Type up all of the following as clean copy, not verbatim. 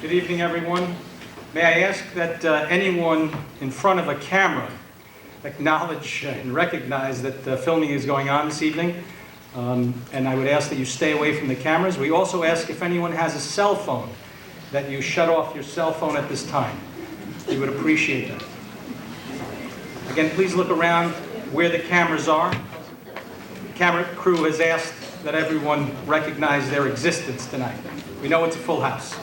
Good evening, everyone. May I ask that anyone in front of a camera acknowledge and recognize that filming is going on this evening. And I would ask that you stay away from the cameras. We also ask if anyone has a cell phone that you shut off your cell phone at this time. We would appreciate that. Again, please look around where the cameras are. The camera crew has asked that everyone recognize their existence tonight. We know it's a full house.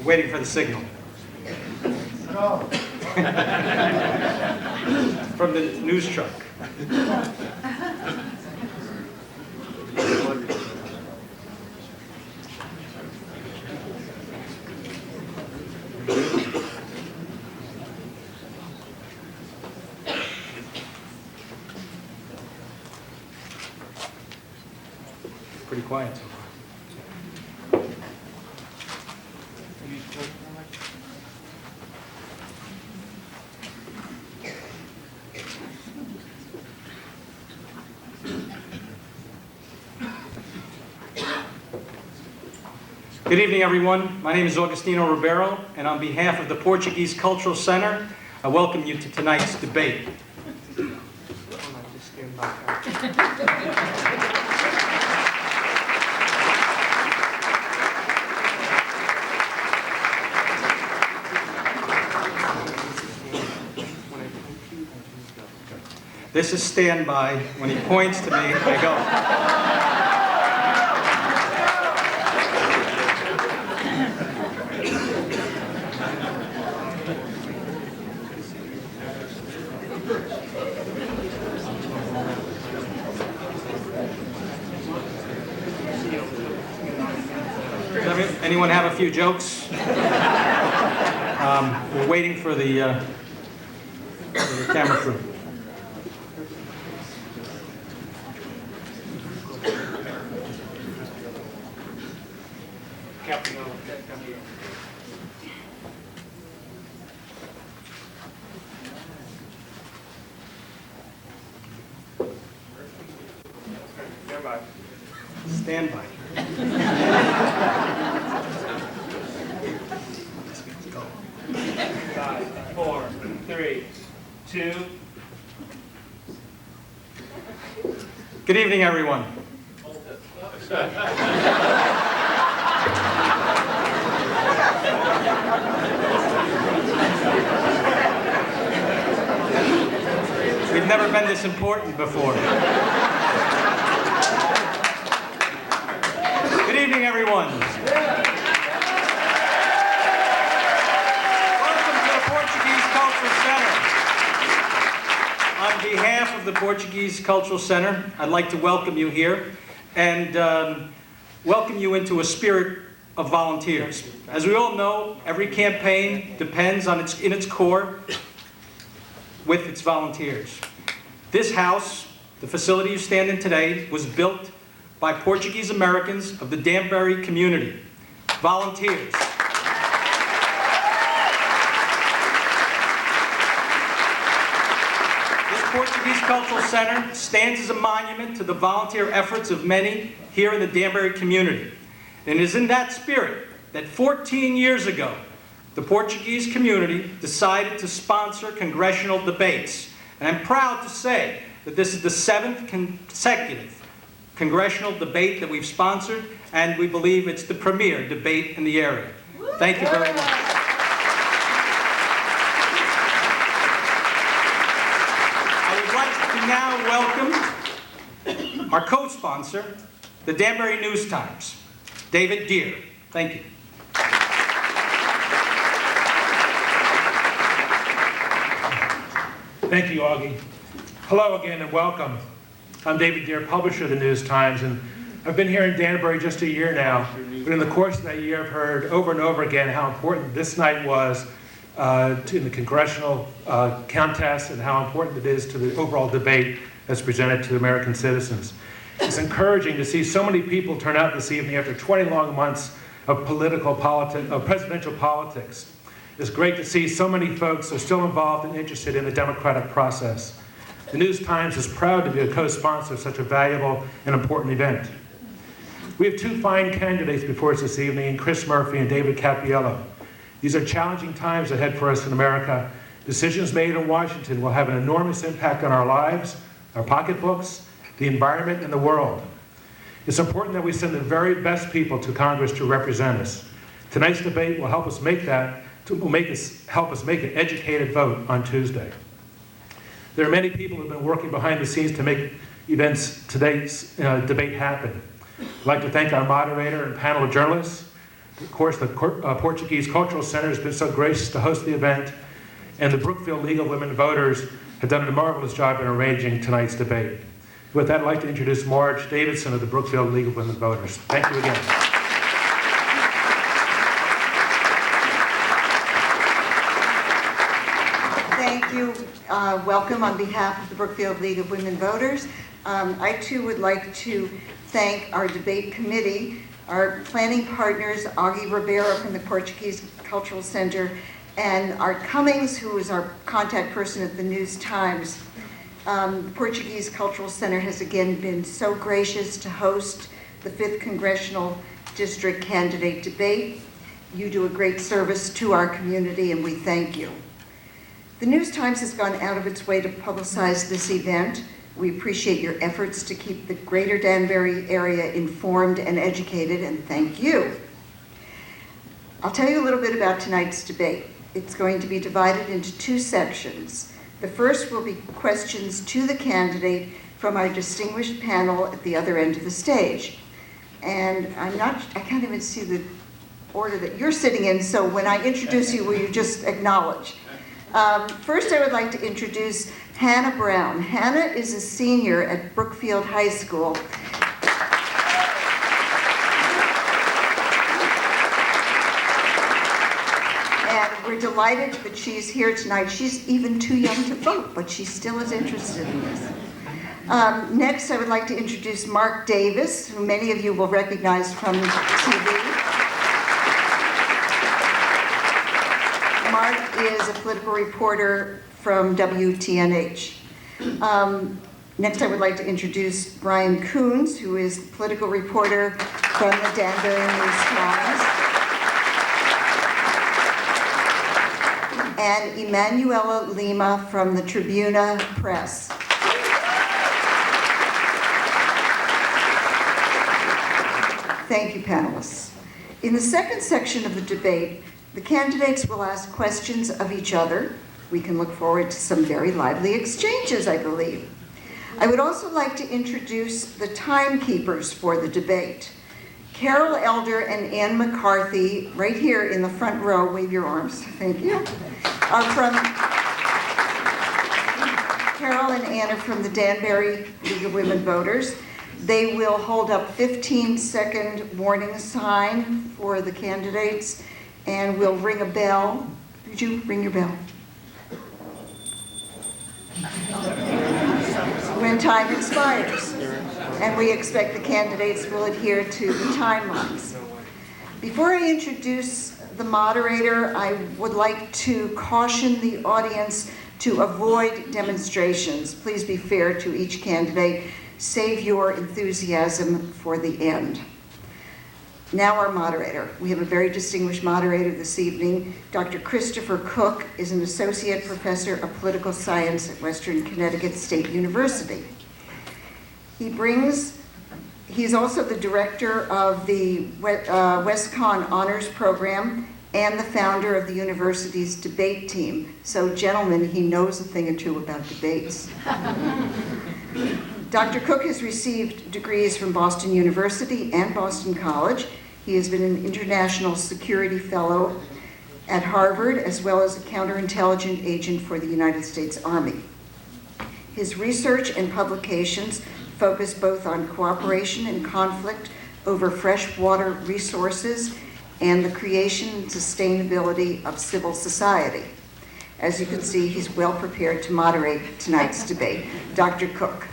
Waiting for the signal. No. From the news truck. Pretty quiet so far. Good evening, everyone. My name is Augustino Ribeiro, and on behalf of the Portuguese Cultural Center, I welcome you to tonight's debate. This is standby. When he points to me, I go. Anyone have a few jokes? We're waiting for the camera crew. Cappiello. Stand by. 5, 4, 3, 2. Good evening, everyone. We've never been this important before. Good evening, everyone. Welcome to the Portuguese Cultural Center. On behalf of the Portuguese Cultural Center, I'd like to welcome you here and welcome you into a spirit of volunteers. As we all know, every campaign depends on in its core with its volunteers. This house, the facility you stand in today, was built by Portuguese Americans of the Danbury community, volunteers. This Portuguese Cultural Center stands as a monument to the volunteer efforts of many here in the Danbury community. And it is in that spirit that 14 years ago, the Portuguese community decided to sponsor congressional debates. And I'm proud to say that this is the 7th consecutive congressional debate that we've sponsored, and we believe it's the premier debate in the area. Thank you very much. I would like to now welcome Our co-sponsor, the Danbury News Times, David Deere. Thank you. Thank you, Augie. Hello again and welcome. I'm David Deere, publisher of the News Times, and I've been here in Danbury just a year now, but in the course of that year I've heard over and over again how important this night was in the congressional contest and how important it is to the overall debate that's presented to American citizens. It's encouraging to see so many people turn out this evening after 20 long months of presidential politics. It's great to see so many folks are still involved and interested in the democratic process. The News Times is proud to be a co-sponsor of such a valuable and important event. We have two fine candidates before us this evening, Chris Murphy and David Cappiello. These are challenging times ahead for us in America. Decisions made in Washington will have an enormous impact on our lives, our pocketbooks, the environment, and the world. It's important that we send the very best people to Congress to represent us. Tonight's debate will help us make an educated vote on Tuesday. There are many people who have been working behind the scenes to make today's debate happen. I'd like to thank our moderator and panel of journalists. Of course, the Portuguese Cultural Center has been so gracious to host the event, and the Brookfield League of Women Voters have done a marvelous job in arranging tonight's debate. With that, I'd like to introduce Marge Davidson of the Brookfield League of Women Voters. Thank you again. Thank you. Welcome on behalf of the Brookfield League of Women Voters. I too would like to thank our debate committee, our planning partners, Augie Ribeiro from the Portuguese Cultural Center, and Art Cummings, who is our contact person at the News Times. The Portuguese Cultural Center has again been so gracious to host the 5th Congressional District Candidate Debate. You do a great service to our community, and we thank you. The News Times has gone out of its way to publicize this event. We appreciate your efforts to keep the greater Danbury area informed and educated, and thank you. I'll tell you a little bit about tonight's debate. It's going to be divided into two sections. The first will be questions to the candidate from our distinguished panel at the other end of the stage. And I can't even see the order that you're sitting in, so when I introduce you, will you just acknowledge? First, I would like to introduce Hannah Brown. Hannah is a senior at Brookfield High School. And we're delighted that she's here tonight. She's even too young to vote, but she still is interested in this. Next, I would like to introduce Mark Davis, who many of you will recognize from TV. Mark is a political reporter from WTNH. Next, I would like to introduce Brian Coons, who is a political reporter from the Danbury News Times. And Emanuela Lima from the Tribuna Press. Thank you, panelists. In the second section of the debate, the candidates will ask questions of each other. We can look forward to some very lively exchanges, I believe. I would also like to introduce the timekeepers for the debate. Carol Elder and Ann McCarthy, right here in the front row, wave your arms, thank you, Carol and Ann are from the Danbury League of Women Voters. They will hold up 15-second warning sign for the candidates, and we'll ring a bell. Did you ring your bell? When time expires. And we expect the candidates will adhere to the timelines. Before I introduce the moderator, I would like to caution the audience to avoid demonstrations. Please be fair to each candidate. Save your enthusiasm for the end. Now our moderator. We have a very distinguished moderator this evening. Dr. Christopher Cook is an associate professor of political science at Western Connecticut State University. He's also the director of the WestCon Honors Program and the founder of the university's debate team. So gentlemen, he knows a thing or two about debates. Dr. Cook has received degrees from Boston University and Boston College. He has been an International Security Fellow at Harvard, as well as a counterintelligence agent for the United States Army. His research and publications focus both on cooperation and conflict over freshwater resources and the creation and sustainability of civil society. As you can see, he's well prepared to moderate tonight's debate. Dr. Cook.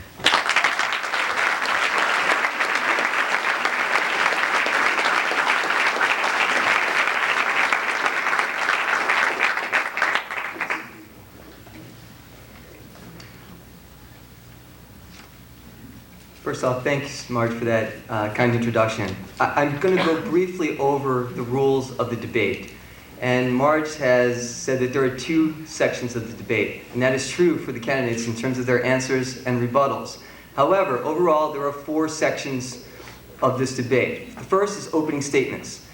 First off, thanks, Marge, for that kind introduction. I'm going to go briefly over the rules of the debate. And Marge has said that there are two sections of the debate, and that is true for the candidates in terms of their answers and rebuttals. However, overall, there are four sections of this debate. The first is opening statements.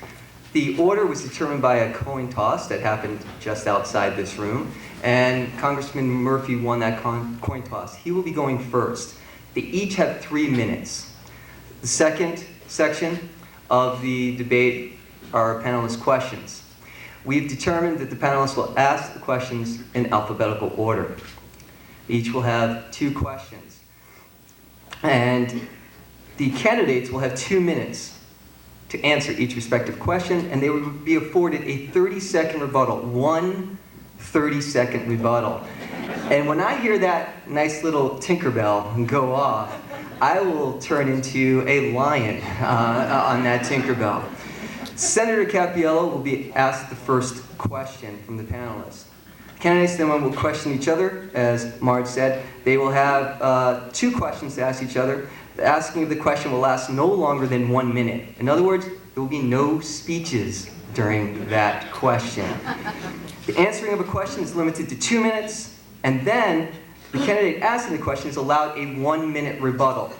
The order was determined by a coin toss that happened just outside this room, and Congressman Murphy won that coin toss. He will be going first. They each have 3 minutes. The second section of the debate are panelist questions. We've determined that the panelists will ask the questions in alphabetical order. Each will have 2 questions. And the candidates will have 2 minutes to answer each respective question, and they will be afforded a 30-second rebuttal, one 30-second rebuttal. And when I hear that nice little Tinkerbell go off, I will turn into a lion on that Tinkerbell. Senator Cappiello will be asked the first question from the panelists. Candidates then will question each other, as Marge said. They will have 2 questions to ask each other. The asking of the question will last no longer than 1 minute. In other words, there will be no speeches during that question. The answering of a question is limited to 2 minutes, and then the candidate asking the question is allowed a 1-minute rebuttal.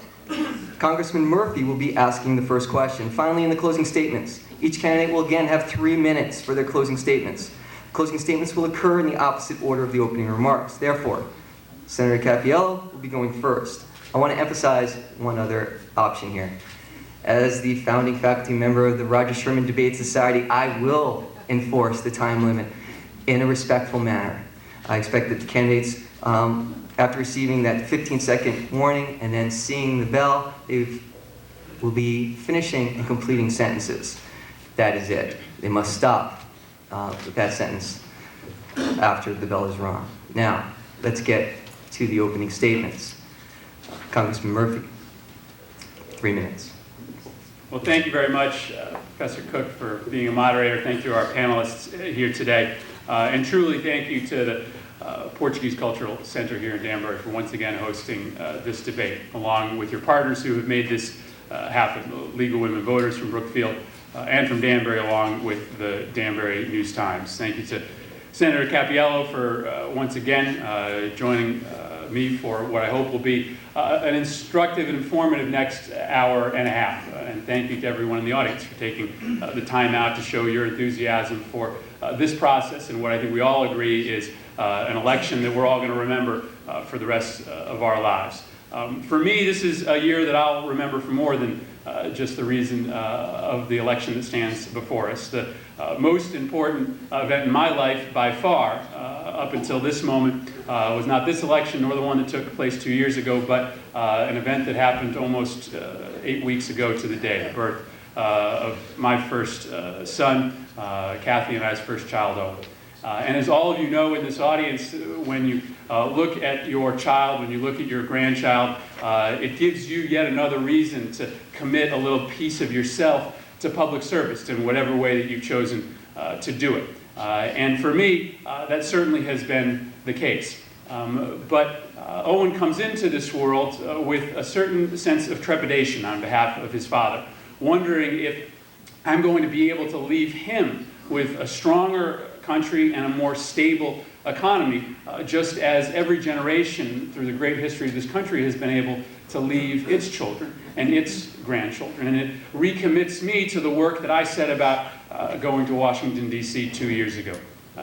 Congressman Murphy will be asking the first question. Finally, in the closing statements, each candidate will again have 3 minutes for their closing statements. Closing statements will occur in the opposite order of the opening remarks. Therefore, Senator Cappiello will be going first. I want to emphasize one other option here. As the founding faculty member of the Roger Sherman Debate Society, I will enforce the time limit in a respectful manner. I expect that the candidates, after receiving that 15-second warning and then seeing the bell, they will be finishing and completing sentences. That is it. They must stop with that sentence after the bell is rung. Now, let's get to the opening statements. Congressman Murphy, 3 minutes. Well, thank you very much, Professor Cook, for being a moderator. Thank you to our panelists here today. And truly thank you to the Portuguese Cultural Center here in Danbury for once again hosting this debate, along with your partners who have made this happen, League of Women Voters from Brookfield and from Danbury, along with the Danbury News-Times. Thank you to Senator Cappiello for once again joining me for what I hope will be an instructive and informative next hour and a half. And thank you to everyone in the audience for taking the time out to show your enthusiasm for this process and what I think we all agree is an election that we're all going to remember for the rest of our lives. For me, this is a year that I'll remember for more than just the reason of the election that stands before us. The most important event in my life by far, up until this moment, was not this election nor the one that took place 2 years ago, but an event that happened almost 8 weeks ago to the day, the birth of my first son, Kathy and I's first child, Owen. And as all of you know in this audience, when you look at your child, when you look at your grandchild, it gives you yet another reason to commit a little piece of yourself to public service in whatever way that you've chosen to do it. And for me, that certainly has been the case. But Owen comes into this world with a certain sense of trepidation on behalf of his father, wondering if I'm going to be able to leave him with a stronger country and a more stable economy, just as every generation through the great history of this country has been able to leave its children and its grandchildren. And it recommits me to the work that I set about going to Washington, D.C. 2 years ago.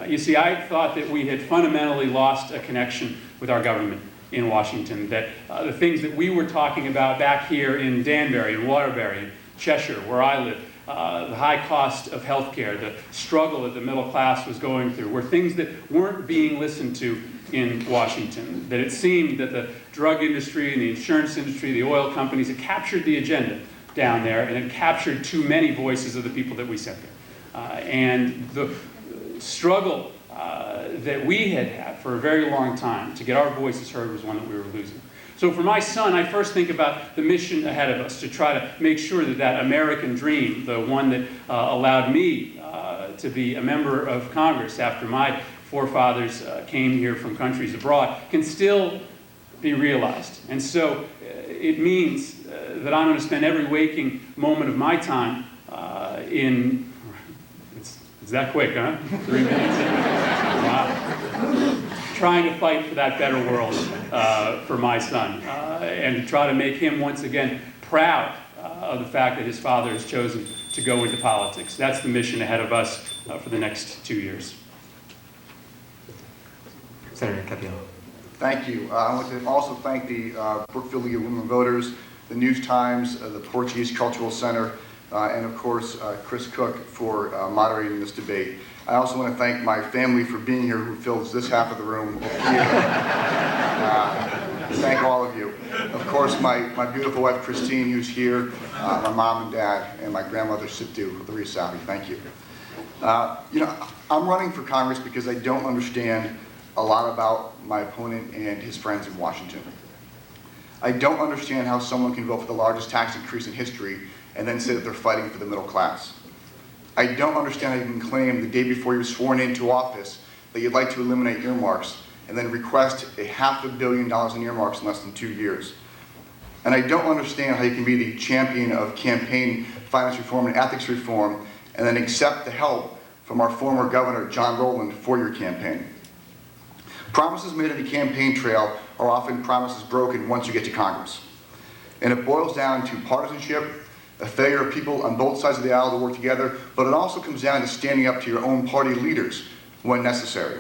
You see, I thought that we had fundamentally lost a connection with our government. in Washington, that the things that we were talking about back here in Danbury and Waterbury and Cheshire, where I live, the high cost of healthcare, the struggle that the middle class was going through, were things that weren't being listened to in Washington. That it seemed that the drug industry and the insurance industry, the oil companies, had captured the agenda down there and had captured too many voices of the people that we sent there. And the struggle that we had had for a very long time to get our voices heard was one that we were losing. So for my son, I first think about the mission ahead of us to try to make sure that that American dream, the one that allowed me to be a member of Congress after my forefathers came here from countries abroad, can still be realized. And so it means that I'm going to spend every waking moment of my time in, it's that quick, huh? 3 minutes. Wow. Trying to fight for that better world for my son and to try to make him once again proud of the fact that his father has chosen to go into politics. That's the mission ahead of us for the next 2 years. Senator Cappiello. Thank you. I want to also thank the Brookfield League of Women Voters, the News Times, the Portuguese Cultural Center, and of course Chris Cook for moderating this debate. I also want to thank my family for being here, who fills this half of the room. Thank all of you. Of course, my beautiful wife Christine, who's here, my mom and dad, and my grandmother Sittu, Larissa Savi. Thank you. You know, I'm running for Congress because I don't understand a lot about my opponent and his friends in Washington. I don't understand how someone can vote for the largest tax increase in history and then say that they're fighting for the middle class. I don't understand how you can claim the day before you're sworn into office that you'd like to eliminate earmarks and then request $500 million in earmarks in less than 2 years. And I don't understand how you can be the champion of campaign finance reform and ethics reform and then accept the help from our former governor, John Rowland, for your campaign. Promises made on the campaign trail are often promises broken once you get to Congress. And it boils down to partisanship, a failure of people on both sides of the aisle to work together, but it also comes down to standing up to your own party leaders when necessary.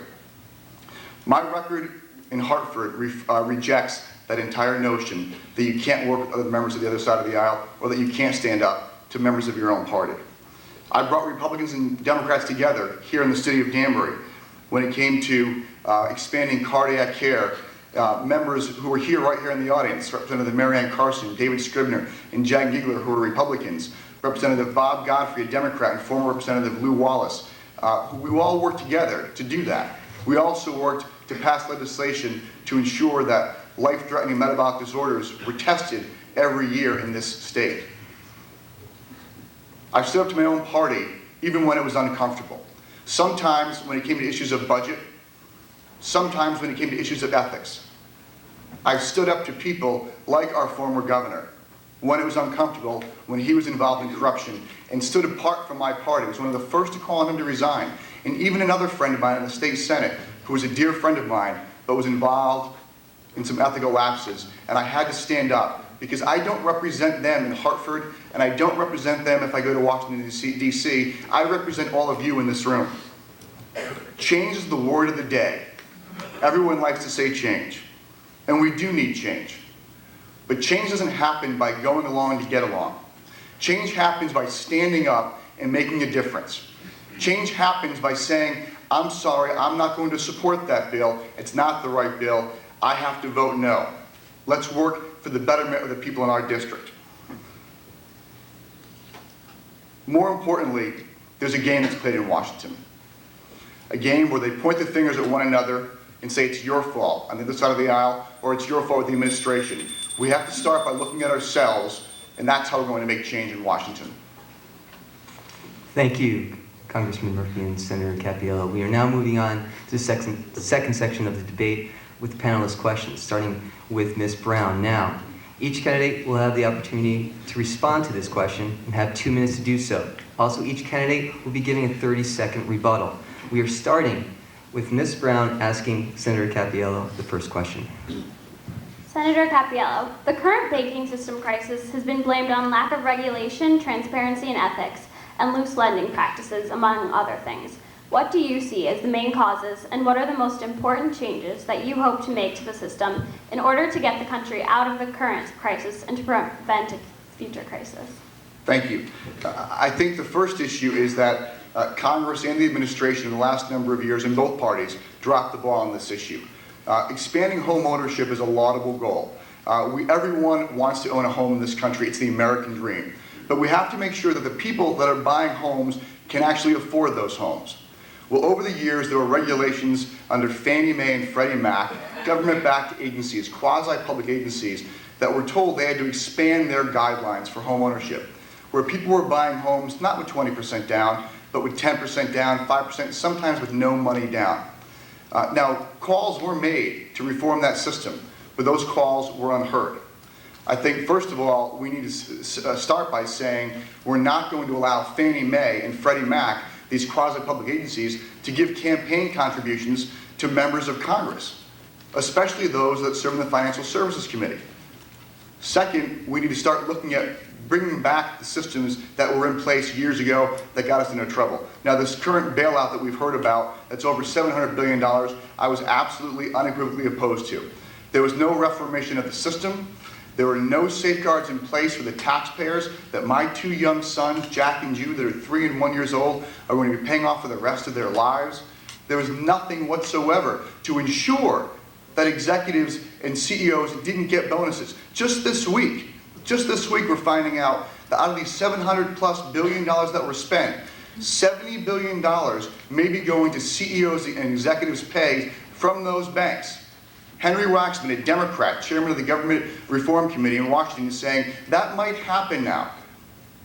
My record in Hartford rejects that entire notion that you can't work with other members of the other side of the aisle or that you can't stand up to members of your own party. I brought Republicans and Democrats together here in the city of Danbury when it came to expanding cardiac care. Members who were here, right here in the audience, Representative Marianne Carson, David Scribner, and Jack Giegler, who were Republicans, Representative Bob Godfrey, a Democrat, and former Representative Lou Wallace, we all worked together to do that. We also worked to pass legislation to ensure that life-threatening metabolic disorders were tested every year in this state. I stood up to my own party, even when it was uncomfortable. Sometimes when it came to issues of budget, sometimes when it came to issues of ethics. I've stood up to people like our former governor when it was uncomfortable, when he was involved in corruption, and stood apart from my party. I was one of the first to call on him to resign. And even another friend of mine in the state Senate, who was a dear friend of mine, but was involved in some ethical lapses, and I had to stand up because I don't represent them in Hartford, and I don't represent them if I go to Washington, D.C. I represent all of you in this room. Change is the word of the day. Everyone likes to say change, and we do need change. But change doesn't happen by going along to get along. Change happens by standing up and making a difference. Change happens by saying, I'm sorry, I'm not going to support that bill. It's not the right bill. I have to vote no. Let's work for the betterment of the people in our district. More importantly, there's a game that's played in Washington. A game where they point the fingers at one another and say it's your fault on the other side of the aisle, or it's your fault with the administration. We have to start by looking at ourselves, and that's how we're going to make change in Washington. Thank you, Congressman Murphy and Senator Cappiello. We are now moving on to the second section of the debate with panelist questions, starting with Ms. Brown. Now, each candidate will have the opportunity to respond to this question and have 2 minutes to do so. Also, each candidate will be giving a 30-second rebuttal. We are starting with Ms. Brown asking Senator Cappiello the first question. Senator Cappiello, the current banking system crisis has been blamed on lack of regulation, transparency, and ethics, and loose lending practices, among other things. What do you see as the main causes, and what are the most important changes that you hope to make to the system in order to get the country out of the current crisis and to prevent a future crisis? Thank you. I think the first issue is that Congress and the administration in the last number of years in both parties dropped the ball on this issue. Expanding home ownership is a laudable goal. Everyone wants to own a home in this country. It's the American dream. But we have to make sure that the people that are buying homes can actually afford those homes. Well, over the years, there were regulations under Fannie Mae and Freddie Mac, government-backed agencies, quasi-public agencies, that were told they had to expand their guidelines for home ownership, where people were buying homes not with 20% down, but with 10% down, 5%, sometimes with no money down. Now, calls were made to reform that system, but those calls were unheard. I think, first of all, we need to start by saying we're not going to allow Fannie Mae and Freddie Mac, these quasi-public agencies, to give campaign contributions to members of Congress, especially those that serve in the Financial Services Committee. Second, we need to start looking at bringing back the systems that were in place years ago that got us into trouble. Now, this current bailout that we've heard about, that's over $700 billion, I was absolutely unequivocally opposed to. There was no reformation of the system. There were no safeguards in place for the taxpayers that my two young sons, Jack and Jude, that are 3 and 1 years old, are going to be paying off for the rest of their lives. There was nothing whatsoever to ensure that executives and CEOs didn't get bonuses. Just this week, we're finding out that out of these $700+ billion that were spent, $70 billion may be going to CEOs and executives' pay from those banks. Henry Waxman, a Democrat, chairman of the Government Reform Committee in Washington, is saying that might happen now.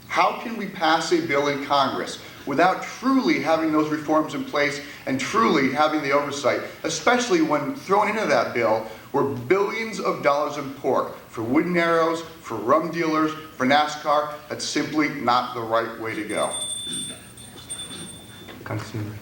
How can we pass a bill in Congress without truly having those reforms in place and truly having the oversight, especially when thrown into that bill were billions of dollars in pork for wooden arrows, for rum dealers, for NASCAR? That's simply not the right way to go. Congressman.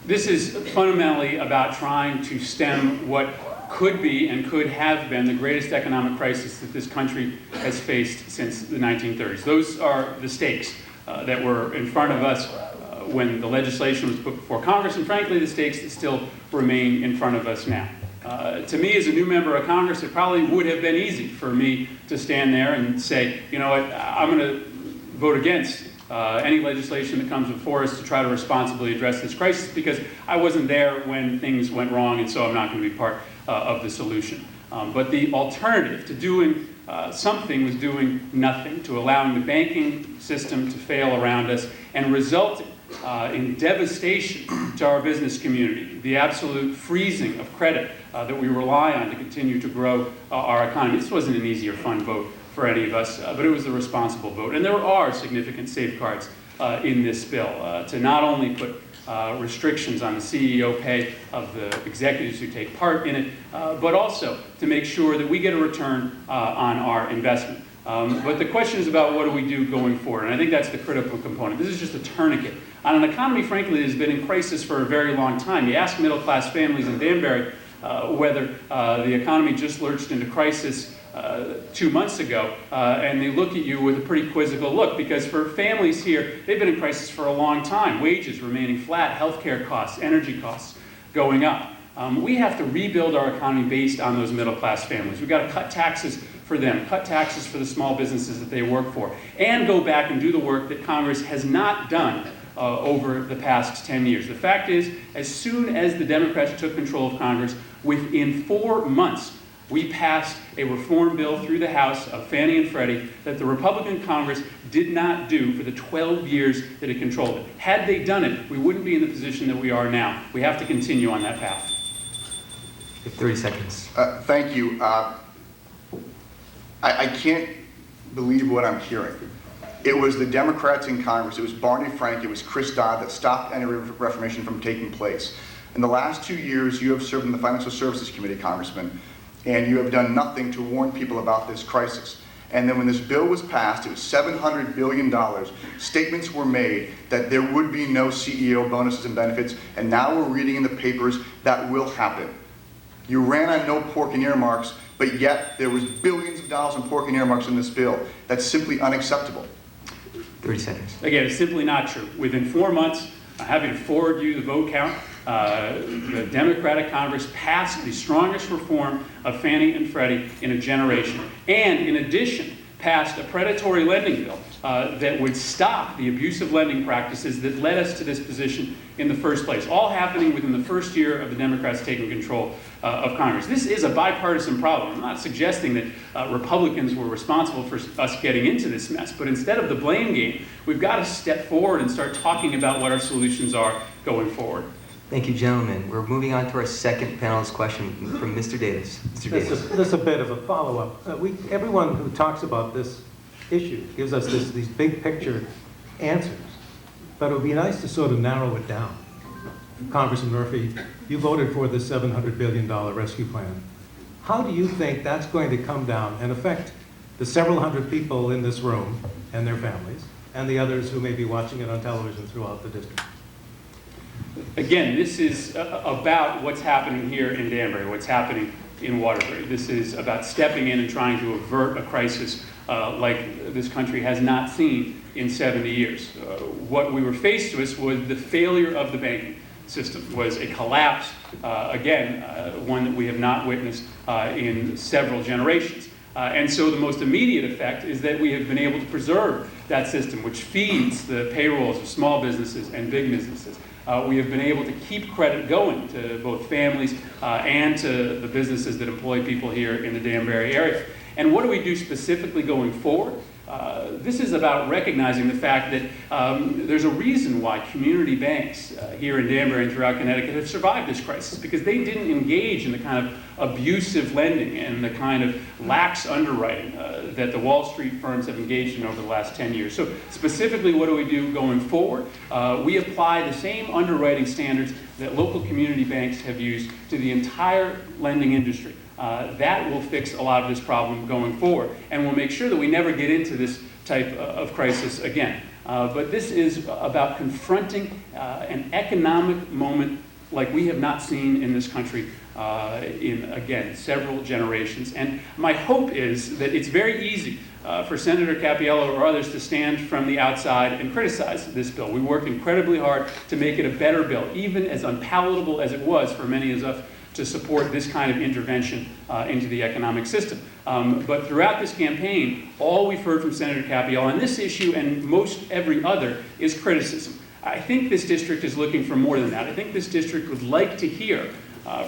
This is fundamentally about trying to stem what could be and could have been the greatest economic crisis that this country has faced since the 1930s. Those are the stakes that were in front of us when the legislation was put before Congress, and frankly, the stakes that still remain in front of us now. To me, as a new member of Congress, it probably would have been easy for me to stand there and say, you know what, I'm going to vote against any legislation that comes before us to try to responsibly address this crisis, because I wasn't there when things went wrong, and so I'm not going to be part of the solution. But the alternative to doing something was doing nothing, to allowing the banking system to fail around us and resulting in devastation to our business community, the absolute freezing of credit that we rely on to continue to grow our economy. This wasn't an easy or fun vote for any of us, but it was a responsible vote. And there are significant safeguards in this bill to not only put restrictions on the CEO pay of the executives who take part in it, but also to make sure that we get a return on our investment. But the question is about what do we do going forward, and I think that's the critical component. This is just a tourniquet on an economy, frankly, that has been in crisis for a very long time. You ask middle-class families in Danbury whether the economy just lurched into crisis 2 months ago, and they look at you with a pretty quizzical look, because for families here, they've been in crisis for a long time. Wages remaining flat, healthcare costs, energy costs going up. We have to rebuild our economy based on those middle-class families. We've got to cut taxes for them, cut taxes for the small businesses that they work for, and go back and do the work that Congress has not done over the past 10 years. The fact is, as soon as the Democrats took control of Congress, within 4 months, we passed a reform bill through the House of Fannie and Freddie that the Republican Congress did not do for the 12 years that it controlled it. Had they done it, we wouldn't be in the position that we are now. We have to continue on that path. 30 seconds. Thank you. I can't believe what I'm hearing. It was the Democrats in Congress, it was Barney Frank, it was Chris Dodd that stopped any reformation from taking place. In the last 2 years, you have served in the Financial Services Committee, Congressman, and you have done nothing to warn people about this crisis. And then when this bill was passed, it was $700 billion. Statements were made that there would be no CEO bonuses and benefits, and now we're reading in the papers that will happen. You ran on no pork and earmarks, but yet there was billions of dollars in pork and earmarks in this bill. That's simply unacceptable. 30 seconds. Again, it's simply not true. Within 4 months, I'm happy to forward you the vote count. The Democratic Congress passed the strongest reform of Fannie and Freddie in a generation, and in addition, passed a predatory lending bill that would stop the abusive lending practices that led us to this position in the first place, all happening within the first year of the Democrats taking control of Congress. This is a bipartisan problem. I'm not suggesting that Republicans were responsible for us getting into this mess, but instead of the blame game, we've got to step forward and start talking about what our solutions are going forward. Thank you, gentlemen. We're moving on to our second panelist question from Mr. Davis. Mr. Davis. This is a bit of a follow-up. Everyone who talks about this issue gives us these big picture answers, but it would be nice to sort of narrow it down. Congressman Murphy, you voted for the $700 billion rescue plan. How do you think that's going to come down and affect the several hundred people in this room and their families, and the others who may be watching it on television throughout the district? Again, this is about what's happening here in Danbury, what's happening in Waterbury. This is about stepping in and trying to avert a crisis like this country has not seen in 70 years. What we were faced with was the failure of the banking system, was a collapse, one that we have not witnessed in several generations. And so the most immediate effect is that we have been able to preserve that system, which feeds the payrolls of small businesses and big businesses. We have been able to keep credit going to both families and to the businesses that employ people here in the Danbury area. And what do we do specifically going forward? This is about recognizing the fact that there's a reason why community banks here in Danbury and throughout Connecticut have survived this crisis, because they didn't engage in the kind of abusive lending and the kind of lax underwriting that the Wall Street firms have engaged in over the last 10 years. So specifically, what do we do going forward? We apply the same underwriting standards that local community banks have used to the entire lending industry. That will fix a lot of this problem going forward, and we'll make sure that we never get into this type of crisis again. But this is about confronting an economic moment like we have not seen in this country in, again, several generations. And my hope is that it's very easy for Senator Cappiello or others to stand from the outside and criticize this bill. We worked incredibly hard to make it a better bill, even as unpalatable as it was for many of us to support this kind of intervention into the economic system. But throughout this campaign, all we've heard from Senator Cappiello on this issue and most every other is criticism. I think this district is looking for more than that. I think this district would like to hear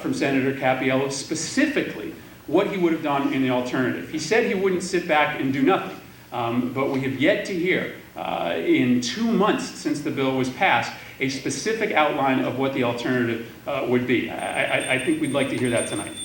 from Senator Cappiello specifically what he would have done in the alternative. He said he wouldn't sit back and do nothing, but we have yet to hear in 2 months since the bill was passed a specific outline of what the alternative would be. I think we'd like to hear that tonight.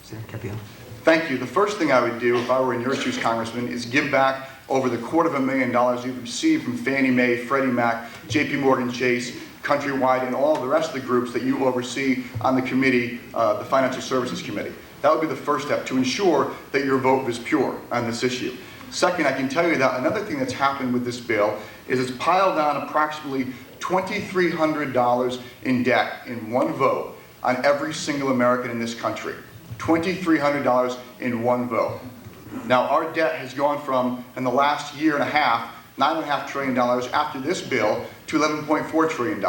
Senator Cappiello. Thank you. The first thing I would do if I were in your shoes, Congressman, is give back over the $250,000 you've received from Fannie Mae, Freddie Mac, JP Morgan Chase, Countrywide, and all the rest of the groups that you oversee on the committee, the Financial Services Committee. That would be the first step to ensure that your vote was pure on this issue. Second, I can tell you that another thing that's happened with this bill is it's piled on approximately $2,300 in debt in one vote on every single American in this country. $2,300 in one vote. Now, our debt has gone from, in the last year and a half, $9.5 trillion after this bill to $11.4 trillion.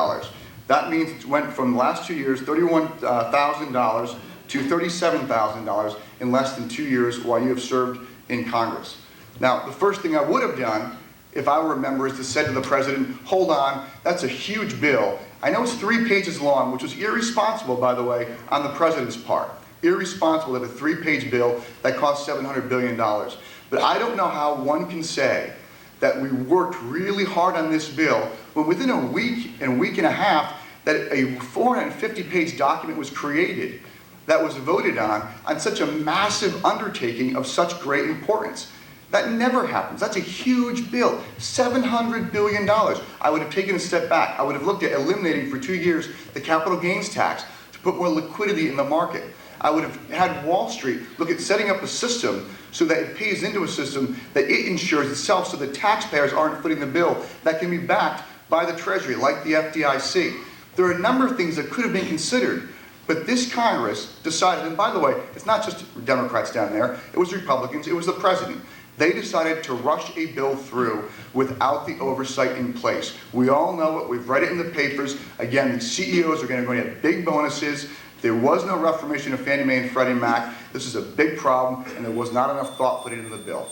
That means it went from the last 2 years, $31,000 to $37,000 in less than 2 years while you have served in Congress. Now, the first thing I would have done if I were a member is to say to the president, hold on, that's a huge bill. I know it's 3 pages long, which was irresponsible, by the way, on the president's part. Irresponsible to have a 3-page bill that cost $700 billion. But I don't know how one can say that we worked really hard on this bill when within a week and a half that a 450-page document was created that was voted on such a massive undertaking of such great importance. That never happens. That's a huge bill, $700 billion. I would have taken a step back. I would have looked at eliminating for 2 years the capital gains tax to put more liquidity in the market. I would have had Wall Street look at setting up a system so that it pays into a system that it insures itself so the taxpayers aren't footing the bill that can be backed by the Treasury, like the FDIC. There are a number of things that could have been considered, but this Congress decided, and by the way, it's not just Democrats down there, it was Republicans, it was the president. They decided to rush a bill through without the oversight in place. We all know it, we've read it in the papers. Again, the CEOs are going to get big bonuses. There was no reformation of Fannie Mae and Freddie Mac. This is a big problem, and there was not enough thought put into the bill.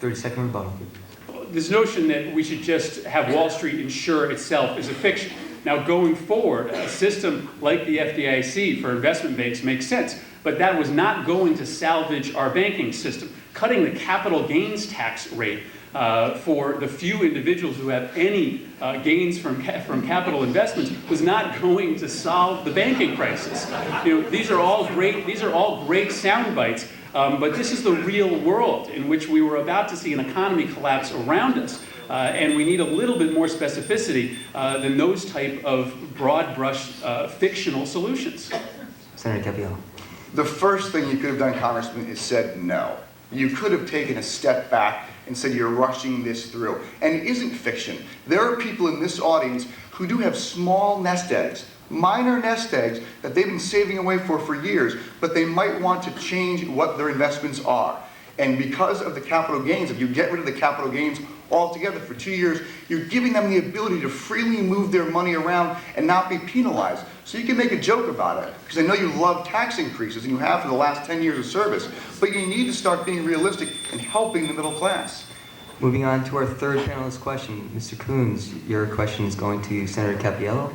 30-second rebuttal. This notion that we should just have Wall Street insure itself is a fiction. Now, going forward, a system like the FDIC for investment banks makes sense, but that was not going to salvage our banking system. Cutting the capital gains tax rate for the few individuals who have any gains from capital investments was not going to solve the banking crisis. You know, these are all great sound bites, but this is the real world in which we were about to see an economy collapse around us. And we need a little bit more specificity than those type of broad brush fictional solutions. Senator Cappiello. The first thing you could have done, Congressman, is said no. You could have taken a step back and said you're rushing this through. And it isn't fiction. There are people in this audience who do have small nest eggs, minor nest eggs that they've been saving away for years, but they might want to change what their investments are. And because of the capital gains, if you get rid of the capital gains altogether for 2 years, you're giving them the ability to freely move their money around and not be penalized. So you can make a joke about it, because I know you love tax increases, and you have for the last 10 years of service, but you need to start being realistic and helping the middle class. Moving on to our third panelist question. Mr. Coons, your question is going to Senator Cappiello.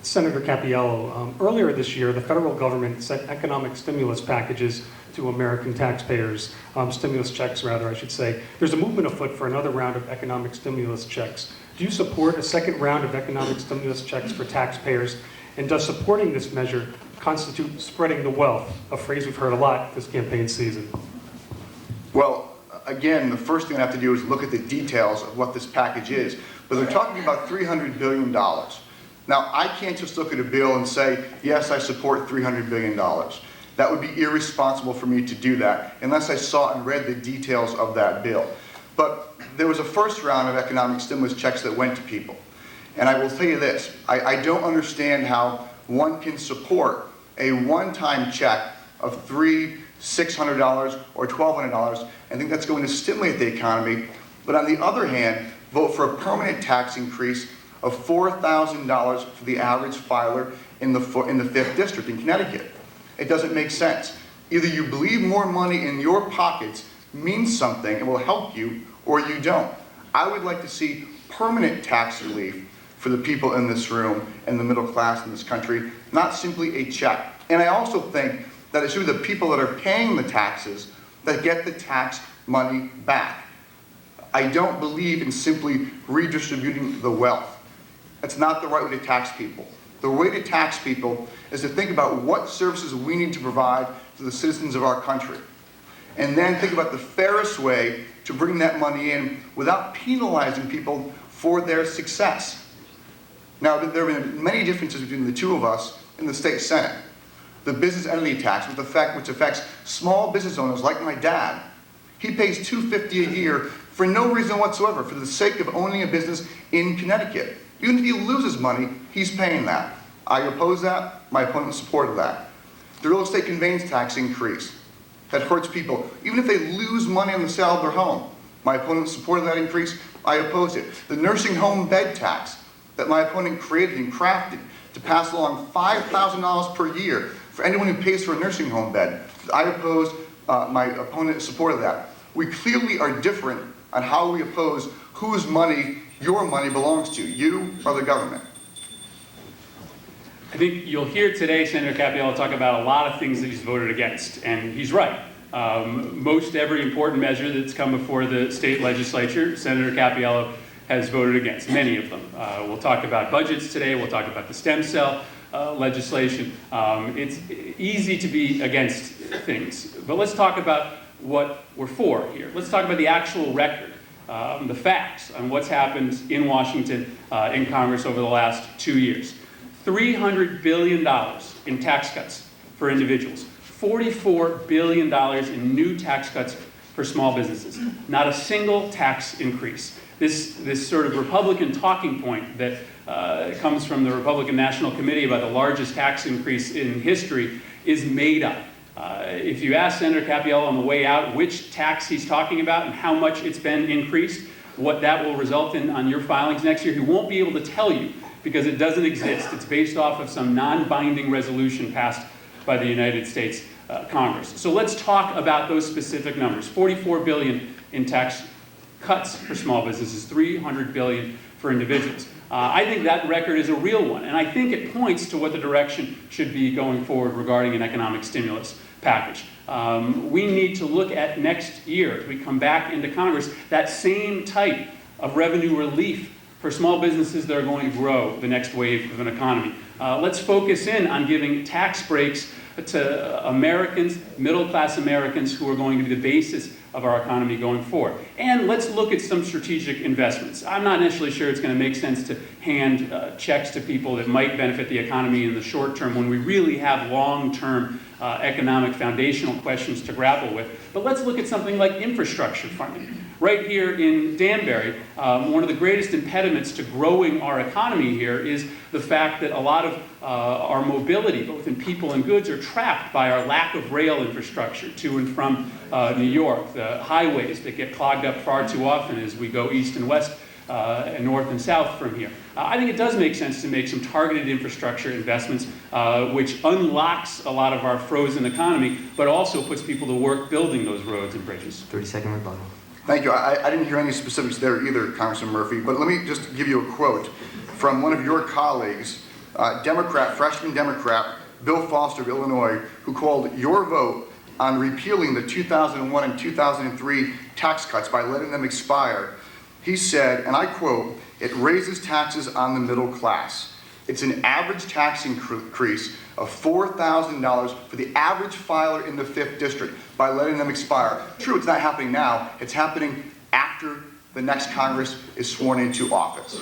Senator Cappiello, earlier this year, the federal government sent economic stimulus packages to American taxpayers, stimulus checks rather, I should say. There's a movement afoot for another round of economic stimulus checks. Do you support a second round of economic stimulus checks for taxpayers? And does supporting this measure constitute spreading the wealth, a phrase we've heard a lot this campaign season? Well, again, the first thing I have to do is look at the details of what this package is. But they're talking about $300 billion. Now, I can't just look at a bill and say, yes, I support $300 billion. That would be irresponsible for me to do that unless I saw and read the details of that bill. But there was a first round of economic stimulus checks that went to people. And I will tell you this, I don't understand how one can support a one-time check of $300, $600, or $1,200 and think that's going to stimulate the economy, but on the other hand, vote for a permanent tax increase of $4,000 for the average filer in the 5th District in Connecticut. It doesn't make sense. Either you believe more money in your pockets means something and will help you, or you don't. I would like to see permanent tax relief for the people in this room and the middle class in this country, not simply a check. And I also think that it should be the people that are paying the taxes that get the tax money back. I don't believe in simply redistributing the wealth. That's not the right way to tax people. The way to tax people is to think about what services we need to provide to the citizens of our country. And then think about the fairest way to bring that money in without penalizing people for their success. Now, there have been many differences between the two of us in the state Senate. The business entity tax, which affects small business owners like my dad. He pays $250 a year for no reason whatsoever, for the sake of owning a business in Connecticut. Even if he loses money, he's paying that. I oppose that. My opponent supported that. The real estate conveyance tax increase. That hurts people, even if they lose money on the sale of their home. My opponent supported that increase. I oppose it. The nursing home bed tax that my opponent created and crafted to pass along $5,000 per year for anyone who pays for a nursing home bed. I oppose, my opponent supported that. We clearly are different on how we oppose whose money your money belongs to, you or the government. I think you'll hear today Senator Cappiello talk about a lot of things that he's voted against, and he's right. Most every important measure that's come before the state legislature, Senator Cappiello has voted against, many of them. We'll talk about budgets today, we'll talk about the stem cell legislation. It's easy to be against things, but let's talk about what we're for here. Let's talk about the actual record, the facts on what's happened in Washington, in Congress over the last 2 years. $300 billion in tax cuts for individuals, $44 billion in new tax cuts for small businesses, not a single tax increase. This sort of Republican talking point that comes from the Republican National Committee about the largest tax increase in history is made up. If you ask Senator Cappiello on the way out which tax he's talking about and how much it's been increased, what that will result in on your filings next year, he won't be able to tell you because it doesn't exist. It's based off of some non-binding resolution passed by the United States Congress. So let's talk about those specific numbers. $44 billion in tax cuts for small businesses, $300 billion for individuals. I think that record is a real one, and I think it points to what the direction should be going forward regarding an economic stimulus package. We need to look at next year, as we come back into Congress, that same type of revenue relief for small businesses that are going to grow the next wave of an economy. Let's focus in on giving tax breaks to Americans, middle-class Americans, who are going to be the basis of our economy going forward. And let's look at some strategic investments. I'm not necessarily sure it's going to make sense to hand checks to people that might benefit the economy in the short term when we really have long-term economic foundational questions to grapple with. But let's look at something like infrastructure funding. Right here in Danbury, one of the greatest impediments to growing our economy here is the fact that a lot of our mobility, both in people and goods, are trapped by our lack of rail infrastructure to and from New York, the highways that get clogged up far too often as we go east and west and north and south from here. I think it does make sense to make some targeted infrastructure investments, which unlocks a lot of our frozen economy, but also puts people to work building those roads and bridges. 30-second rebuttal. Thank you. I didn't hear any specifics there either, Congressman Murphy, but let me just give you a quote from one of your colleagues, freshman Democrat, Bill Foster of Illinois, who called your vote on repealing the 2001 and 2003 tax cuts by letting them expire. He said, and I quote, "It raises taxes on the middle class. It's an average tax increase of $4,000 for the average filer in the 5th District by letting them expire." True, it's not happening now. It's happening after the next Congress is sworn into office.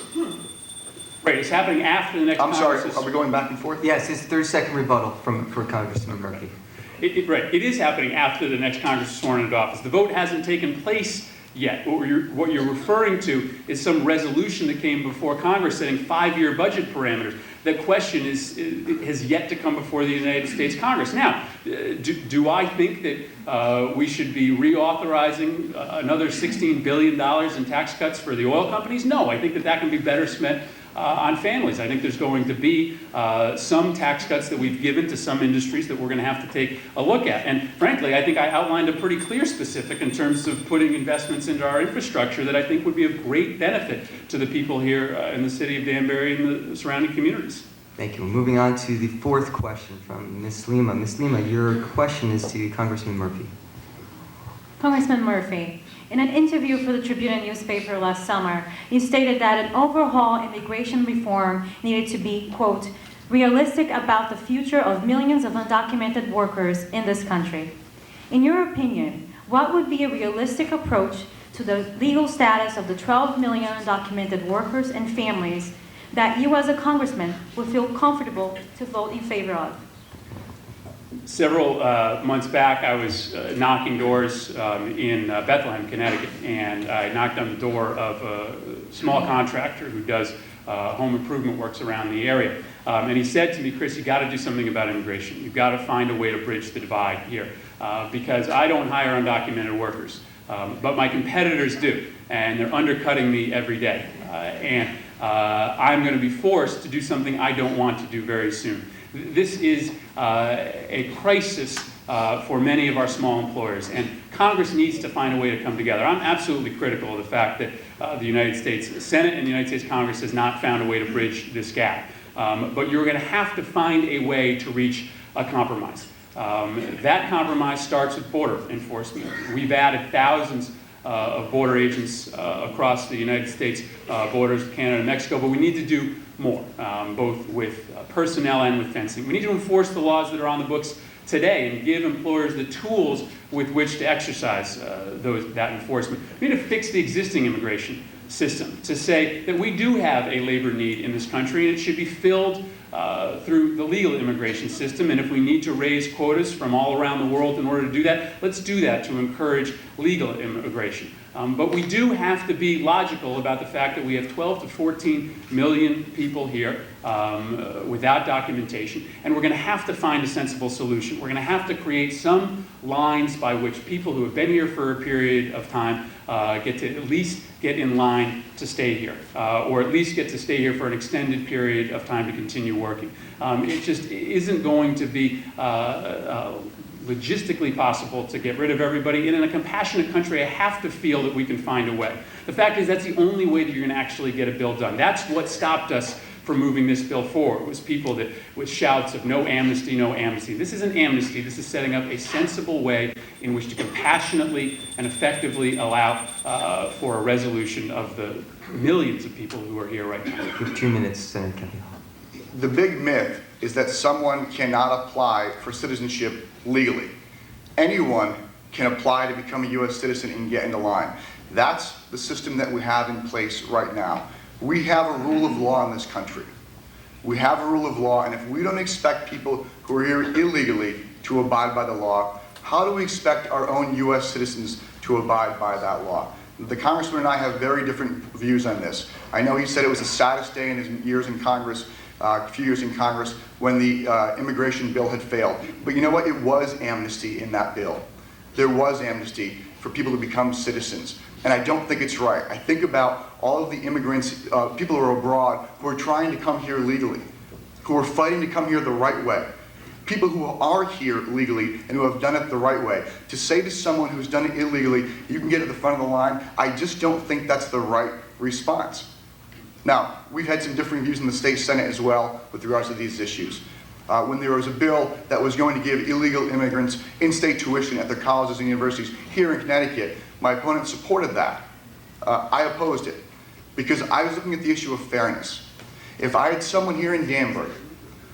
Right, it's happening after the next I'm sorry, Congress are we going back and forth? Yes, it's 30-second rebuttal for Congressman Murphy. Right, it is happening after the next Congress is sworn into office. The vote hasn't taken place yet. What you're referring to is some resolution that came before Congress setting 5-year budget parameters. That question has yet to come before the United States Congress. Now, do I think that we should be reauthorizing another $16 billion in tax cuts for the oil companies? No, I think that can be better spent on families. I think there's going to be some tax cuts that we've given to some industries that we're going to have to take a look at. And frankly, I think I outlined a pretty clear specific in terms of putting investments into our infrastructure that I think would be of great benefit to the people here in the city of Danbury and the surrounding communities. Thank you. Moving on to the 4th question from Ms. Lima. Ms. Lima, your question is to Congressman Murphy. Congressman Murphy, in an interview for the Tribune newspaper last summer, you stated that an overhaul immigration reform needed to be, quote, realistic about the future of millions of undocumented workers in this country. In your opinion, what would be a realistic approach to the legal status of the 12 million undocumented workers and families that you as a congressman would feel comfortable to vote in favor of? Several months back, I was knocking doors in Bethlehem, Connecticut, and I knocked on the door of a small contractor who does home improvement works around the area. And he said to me, "Chris, you got to do something about immigration. You've got to find a way to bridge the divide here because I don't hire undocumented workers, but my competitors do, and they're undercutting me every day. And I'm going to be forced to do something I don't want to do very soon." This is a crisis for many of our small employers, and Congress needs to find a way to come together. I'm absolutely critical of the fact that the United States Senate and the United States Congress has not found a way to bridge this gap. But you're going to have to find a way to reach a compromise. That compromise starts with border enforcement. We've added thousands of border agents across the United States borders, Canada and Mexico, but we need to do more, both with personnel and with fencing. We need to enforce the laws that are on the books today and give employers the tools with which to exercise that enforcement. We need to fix the existing immigration system to say that we do have a labor need in this country and it should be filled through the legal immigration system. And if we need to raise quotas from all around the world in order to do that, let's do that to encourage legal immigration. But we do have to be logical about the fact that we have 12 to 14 million people here without documentation, and we're going to have to find a sensible solution. We're going to have to create some lines by which people who have been here for a period of time get to at least get in line to stay here, or at least get to stay here for an extended period of time to continue working. It just isn't going to be logistically possible to get rid of everybody. And in a compassionate country, I have to feel that we can find a way. The fact is that's the only way that you're going to actually get a bill done. That's what stopped us from moving this bill forward. It was people that, with shouts of no amnesty, no amnesty. This isn't amnesty. This is setting up a sensible way in which to compassionately and effectively allow for a resolution of the millions of people who are here right now. You have 2 minutes, Senator Cappiello. The big myth is that someone cannot apply for citizenship legally. Anyone can apply to become a U.S. citizen and get into line. That's the system that we have in place right now. We have a rule of law in this country. We have a rule of law, and if we don't expect people who are here illegally to abide by the law, how do we expect our own U.S. citizens to abide by that law? The Congressman and I have very different views on this. I know he said it was the saddest day in his years in Congress, a few years in Congress, when the immigration bill had failed. But you know what? It was amnesty in that bill. There was amnesty for people to become citizens. And I don't think it's right. I think about all of the immigrants, people who are abroad, who are trying to come here legally, who are fighting to come here the right way. People who are here legally and who have done it the right way. To say to someone who's done it illegally, you can get at the front of the line, I just don't think that's the right response. Now, we've had some different views in the state Senate as well with regards to these issues. When there was a bill that was going to give illegal immigrants in-state tuition at their colleges and universities here in Connecticut, my opponent supported that. I opposed it because I was looking at the issue of fairness. If I had someone here in Danbury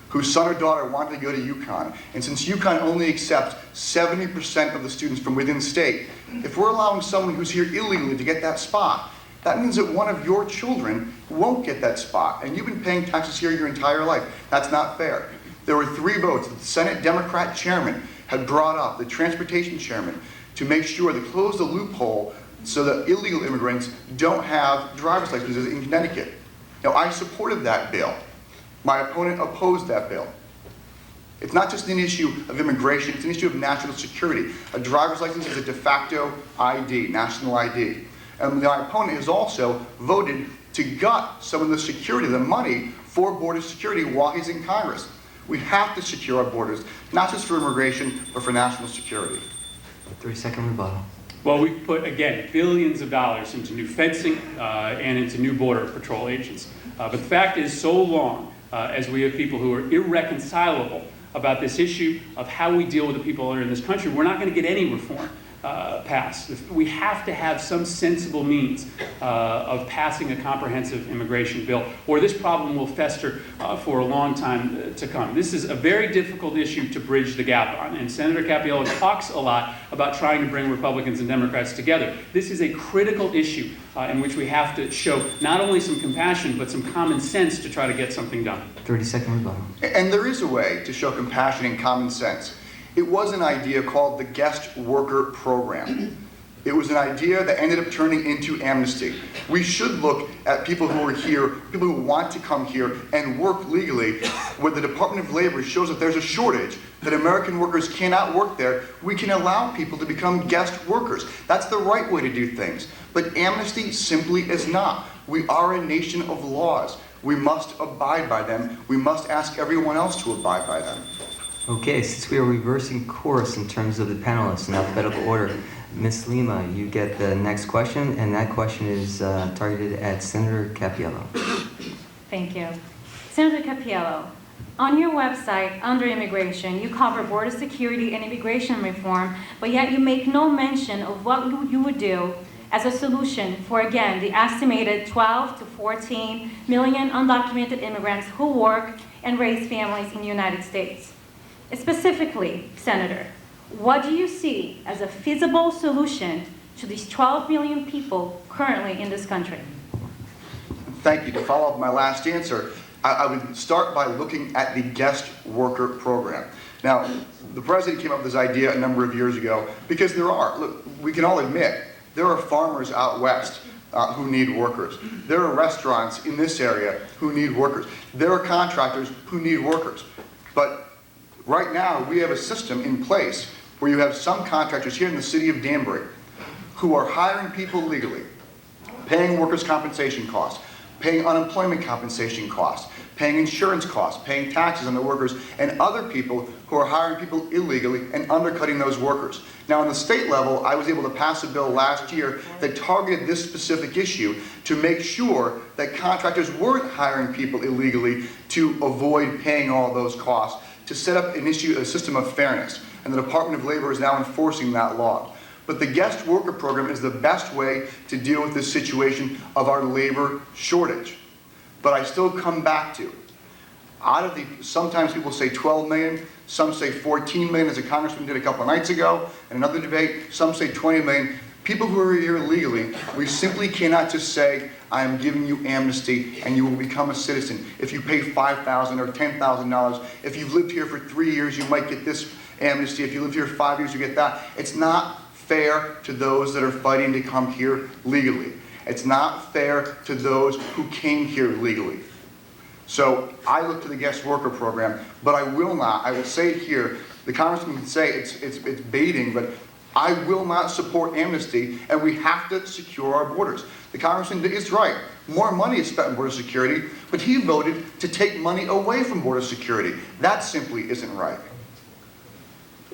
whose son or daughter wanted to go to UConn, and since UConn only accepts 70% of the students from within state, if we're allowing someone who's here illegally to get that spot, that means that one of your children won't get that spot, and you've been paying taxes here your entire life. That's not fair. There were 3 votes that the Senate Democrat chairman had brought up, the transportation chairman, to make sure to close the loophole so that illegal immigrants don't have driver's licenses in Connecticut. Now, I supported that bill. My opponent opposed that bill. It's not just an issue of immigration, it's an issue of national security. A driver's license is a de facto ID, national ID. And my opponent has also voted to gut some of the security, the money for border security while he's in Congress. We have to secure our borders, not just for immigration, but for national security. 30-second rebuttal. Well, we've put, again, billions of dollars into new fencing and into new border patrol agents. But the fact is, so long as we have people who are irreconcilable about this issue of how we deal with the people that are in this country, we're not going to get any reform passed. We have to have some sensible means of passing a comprehensive immigration bill, or this problem will fester for a long time to come. This is a very difficult issue to bridge the gap on, and Senator Cappiello talks a lot about trying to bring Republicans and Democrats together. This is a critical issue in which we have to show not only some compassion, but some common sense to try to get something done. 30-second rebuttal. And there is a way to show compassion and common sense. It was an idea called the Guest Worker Program. It was an idea that ended up turning into amnesty. We should look at people who are here, people who want to come here and work legally. When the Department of Labor shows that there's a shortage, that American workers cannot work there, we can allow people to become guest workers. That's the right way to do things. But amnesty simply is not. We are a nation of laws. We must abide by them. We must ask everyone else to abide by them. Okay, since we are reversing course in terms of the panelists in alphabetical order, Ms. Lima, you get the next question, and that question is targeted at Senator Cappiello. Thank you. Senator Cappiello, on your website, under immigration, you cover border security and immigration reform, but yet you make no mention of what you would do as a solution for, again, the estimated 12 to 14 million undocumented immigrants who work and raise families in the United States. Specifically, Senator, what do you see as a feasible solution to these 12 million people currently in this country? Thank you. To follow up my last answer, I would start by looking at the guest worker program. Now, the president came up with this idea a number of years ago because look, we can all admit, there are farmers out west who need workers. There are restaurants in this area who need workers. There are contractors who need workers. But right now, we have a system in place where you have some contractors here in the city of Danbury who are hiring people legally, paying workers' compensation costs, paying unemployment compensation costs, paying insurance costs, paying taxes on the workers, and other people who are hiring people illegally and undercutting those workers. Now, on the state level, I was able to pass a bill last year that targeted this specific issue to make sure that contractors weren't hiring people illegally to avoid paying all those costs, to set up a system of fairness. And the Department of Labor is now enforcing that law. But the guest worker program is the best way to deal with this situation of our labor shortage. But I still come back to, sometimes people say 12 million, some say 14 million, as a congressman did a couple of nights ago, in another debate, some say 20 million. People who are here illegally, we simply cannot just say, I am giving you amnesty and you will become a citizen. If you pay $5,000 or $10,000, if you've lived here for 3 years, you might get this amnesty. If you lived here 5 years, you get that. It's not fair to those that are fighting to come here legally. It's not fair to those who came here legally. So I look to the guest worker program, but I will say it here, the congressman can say it's baiting, but I will not support amnesty, and we have to secure our borders. The congressman is right. More money is spent on border security, but he voted to take money away from border security. That simply isn't right.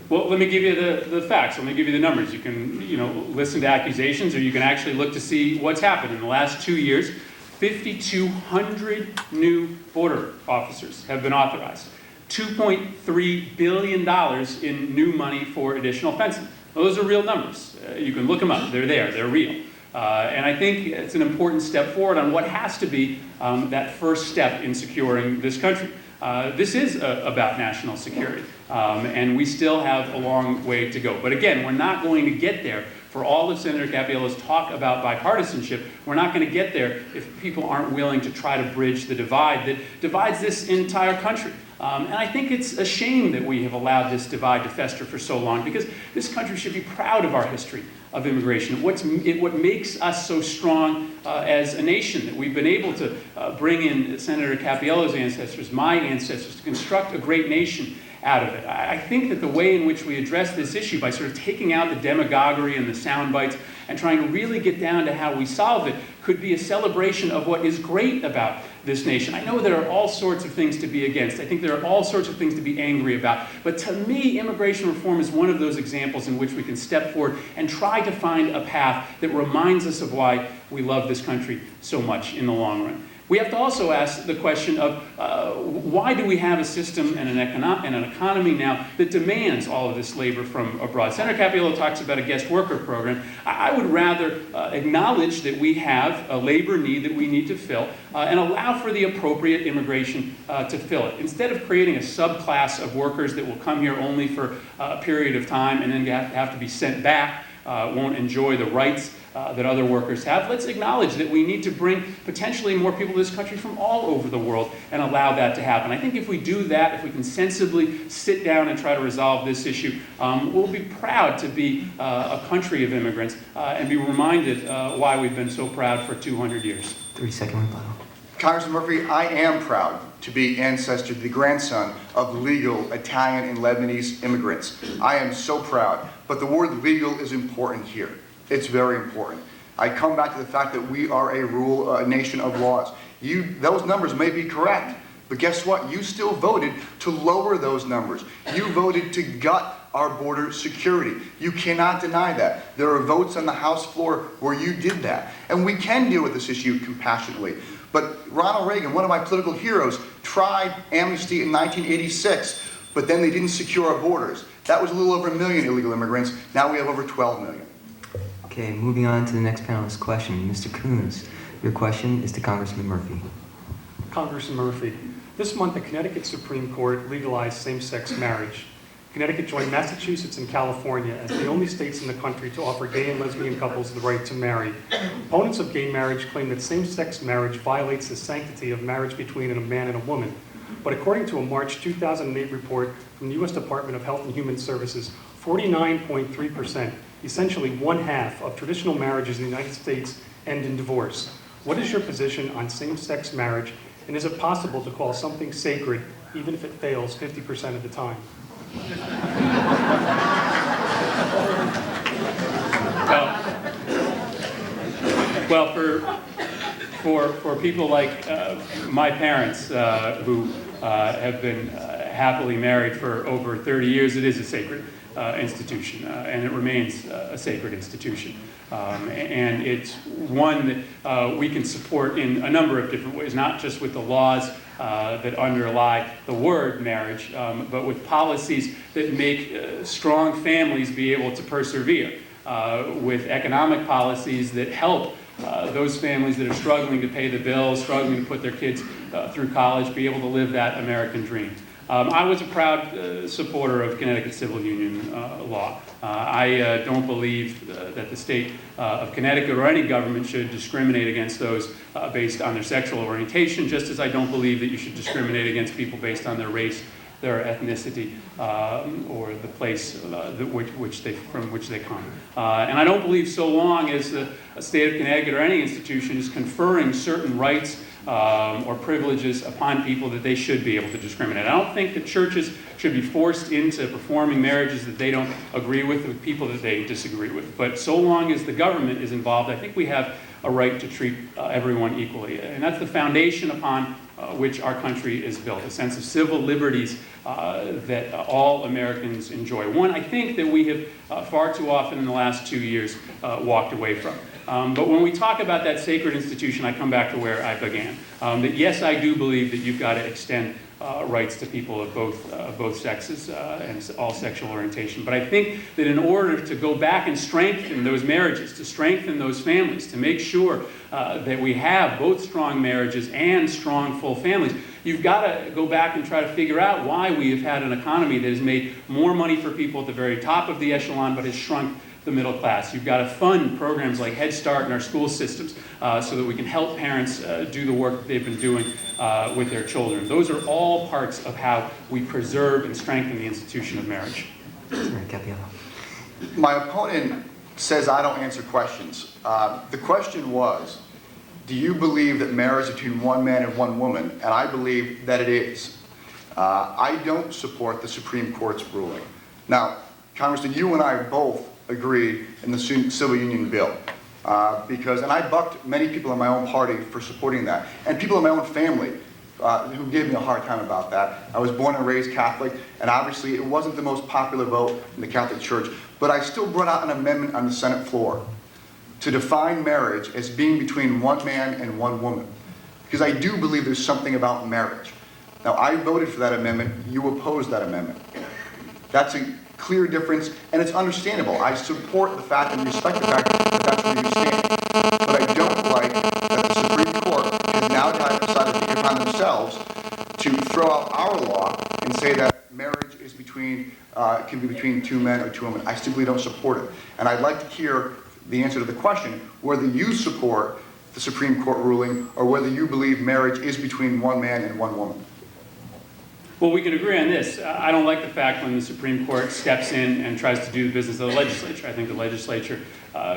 Well, let me give you the facts. Let me give you the numbers. You can, listen to accusations, or you can actually look to see what's happened. In the last 2 years, 5,200 new border officers have been authorized. $2.3 billion in new money for additional fencing. Those are real numbers. You can look them up. They're there. They're real. And I think it's an important step forward on what has to be that first step in securing this country. This is about national security, and we still have a long way to go. But again, we're not going to get there. For all of Senator Cappiello's talk about bipartisanship, we're not going to get there if people aren't willing to try to bridge the divide that divides this entire country. And I think it's a shame that we have allowed this divide to fester for so long, because this country should be proud of our history of immigration, what makes us so strong as a nation, that we've been able to bring in Senator Cappiello's ancestors, my ancestors, to construct a great nation out of it. I think that the way in which we address this issue, by sort of taking out the demagoguery and the sound bites and trying to really get down to how we solve it, could be a celebration of what is great about this nation. I know there are all sorts of things to be against. I think there are all sorts of things to be angry about. But to me, immigration reform is one of those examples in which we can step forward and try to find a path that reminds us of why we love this country so much in the long run. We have to also ask the question of why do we have a system and an economy now that demands all of this labor from abroad? Senator Cappiello talks about a guest worker program. I would rather acknowledge that we have a labor need that we need to fill and allow for the appropriate immigration to fill it. Instead of creating a subclass of workers that will come here only for a period of time and then have to be sent back, won't enjoy the rights that other workers have, let's acknowledge that we need to bring potentially more people to this country from all over the world and allow that to happen. I think if we do that, if we can sensibly sit down and try to resolve this issue, we'll be proud to be a country of immigrants and be reminded why we've been so proud for 200 years. 30-second rebuttal. Congressman Murphy, I am proud to be ancestor, the grandson of legal Italian and Lebanese immigrants. I am so proud, but the word legal is important here. It's very important. I come back to the fact that we are a nation of laws. Those numbers may be correct, but guess what? You still voted to lower those numbers. You voted to gut our border security. You cannot deny that. There are votes on the House floor where you did that. And we can deal with this issue compassionately. But Ronald Reagan, one of my political heroes, tried amnesty in 1986, but then they didn't secure our borders. That was a little over 1 million illegal immigrants. Now we have over 12 million. Okay, moving on to the next panelist question. Mr. Coons, your question is to Congressman Murphy. Congressman Murphy, this month the Connecticut Supreme Court legalized same-sex marriage. Connecticut joined Massachusetts and California as the only states in the country to offer gay and lesbian couples the right to marry. Opponents of gay marriage claim that same-sex marriage violates the sanctity of marriage between a man and a woman. But according to a March 2008 report from the U.S. Department of Health and Human Services, 49.3%, essentially one half of traditional marriages in the United States end in divorce. What is your position on same-sex marriage, and is it possible to call something sacred even if it fails 50% of the time? Well, for people like my parents who have been happily married for over 30 years, it is a sacred institution, and it remains a sacred institution. And it's one that we can support in a number of different ways, not just with the laws that underlie the word marriage, but with policies that make strong families be able to persevere, with economic policies that help those families that are struggling to pay the bills, struggling to put their kids through college, be able to live that American dream. I was a proud supporter of Connecticut civil union law. I don't believe that the state of Connecticut or any government should discriminate against those based on their sexual orientation, just as I don't believe that you should discriminate against people based on their race, their ethnicity, or the place from which they come. And I don't believe so long as the state of Connecticut or any institution is conferring certain rights or privileges upon people that they should be able to discriminate. I don't think that churches should be forced into performing marriages that they don't agree with people that they disagree with. But so long as the government is involved, I think we have a right to treat everyone equally. And that's the foundation upon which our country is built, a sense of civil liberties that all Americans enjoy. One, I think that we have far too often in the last 2 years walked away from. But when we talk about that sacred institution, I come back to where I began. That yes, I do believe that you've got to extend rights to people of both sexes and all sexual orientation. But I think that in order to go back and strengthen those marriages, to strengthen those families, to make sure that we have both strong marriages and strong full families, you've got to go back and try to figure out why we have had an economy that has made more money for people at the very top of the echelon but has shrunk the middle class. You've got to fund programs like Head Start in our school systems so that we can help parents do the work that they've been doing with their children. Those are all parts of how we preserve and strengthen the institution of marriage. Cappiello. My opponent says I don't answer questions. The question was, do you believe that marriage is between one man and one woman? And I believe that it is. I don't support the Supreme Court's ruling. Now, Congressman, you and I both agreed in the civil union bill. And I bucked many people in my own party for supporting that. And people in my own family who gave me a hard time about that. I was born and raised Catholic, and obviously it wasn't the most popular vote in the Catholic Church, but I still brought out an amendment on the Senate floor to define marriage as being between one man and one woman. Because I do believe there's something about marriage. Now, I voted for that amendment. You opposed that amendment. That's a clear difference, and it's understandable. I support the fact and respect the fact that that's where you stand. But I don't like that the Supreme Court has now decided to take it upon themselves to throw out our law and say that marriage is can be between two men or two women. I simply don't support it. And I'd like to hear the answer to the question, whether you support the Supreme Court ruling or whether you believe marriage is between one man and one woman. Well, we can agree on this. I don't like the fact when the Supreme Court steps in and tries to do the business of the legislature. I think the legislature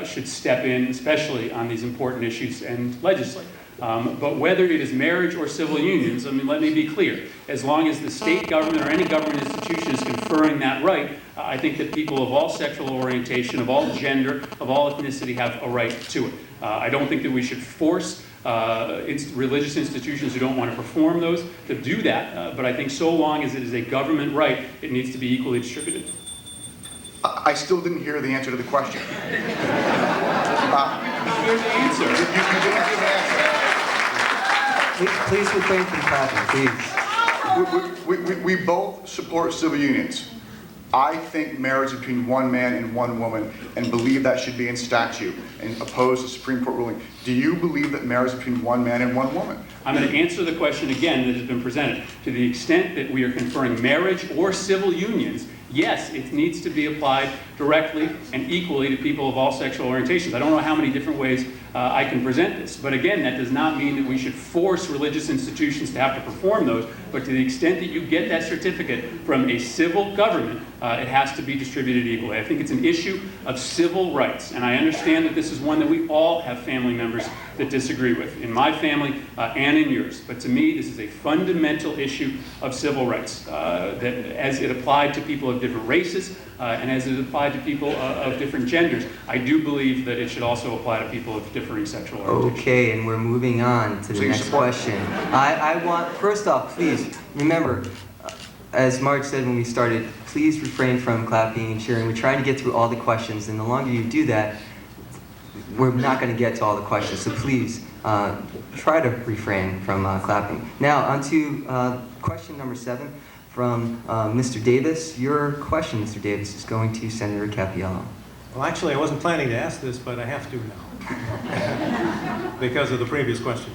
should step in, especially on these important issues, and legislate. But whether it is marriage or civil unions, I mean, let me be clear. As long as the state government or any government institution is conferring that right, I think that people of all sexual orientation, of all gender, of all ethnicity have a right to it. I don't think that we should force religious institutions who don't want to perform those to do that, but I think so long as it is a government right, it needs to be equally distributed. I still didn't hear the answer to the question. Here's the answer. You didn't give an answer. Please refrain from clapping, please. We both support civil unions. I think marriage is between one man and one woman and believe that should be in statute and oppose the Supreme Court ruling. Do you believe that marriage is between one man and one woman? I'm going to answer the question again that has been presented. To the extent that we are conferring marriage or civil unions, Yes, it needs to be applied directly and equally to people of all sexual orientations. I don't know how many different ways I can present this, but again, that does not mean that we should force religious institutions to have to perform those, but to the extent that you get that certificate from a civil government, it has to be distributed equally. I think it's an issue of civil rights, and I understand that this is one that we all have family members that disagree with, in my family and in yours. But to me, this is a fundamental issue of civil rights, that as it applied to people of different races, and as it applied to people of different genders, I do believe that it should also apply to people of differing sexual orientation. Okay, and we're moving on to the next question. I want, first off, please, remember, as Marge said when we started, please refrain from clapping and cheering. We're trying to get through all the questions, and the longer you do that, we're not going to get to all the questions. So please, try to refrain from clapping. Now, on to question number 7 from Mr. Davis. Your question, Mr. Davis, is going to Senator Cappiello. Well, actually, I wasn't planning to ask this, but I have to now because of the previous question.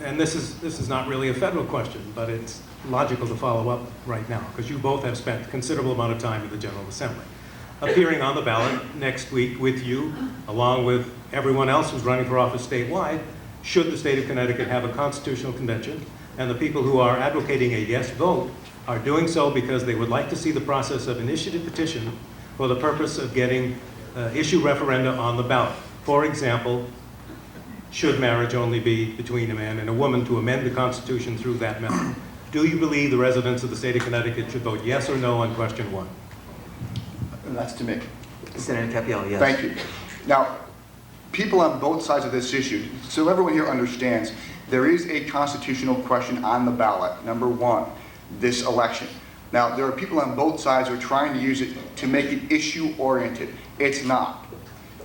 And this is not really a federal question, but it's logical to follow up right now, because you both have spent a considerable amount of time in the General Assembly, appearing on the ballot next week with you, along with everyone else who's running for office statewide, should the state of Connecticut have a constitutional convention. And the people who are advocating a yes vote are doing so because they would like to see the process of initiative petition for the purpose of getting issue referenda on the ballot. For example, should marriage only be between a man and a woman, to amend the Constitution through that method? Do you believe the residents of the state of Connecticut should vote yes or no on question 1? That's to me. Senator Cappiello, yes. Thank you. Now, people on both sides of this issue, so everyone here understands, there is a constitutional question on the ballot, number 1, this election. Now, there are people on both sides who are trying to use it to make it issue-oriented. It's not.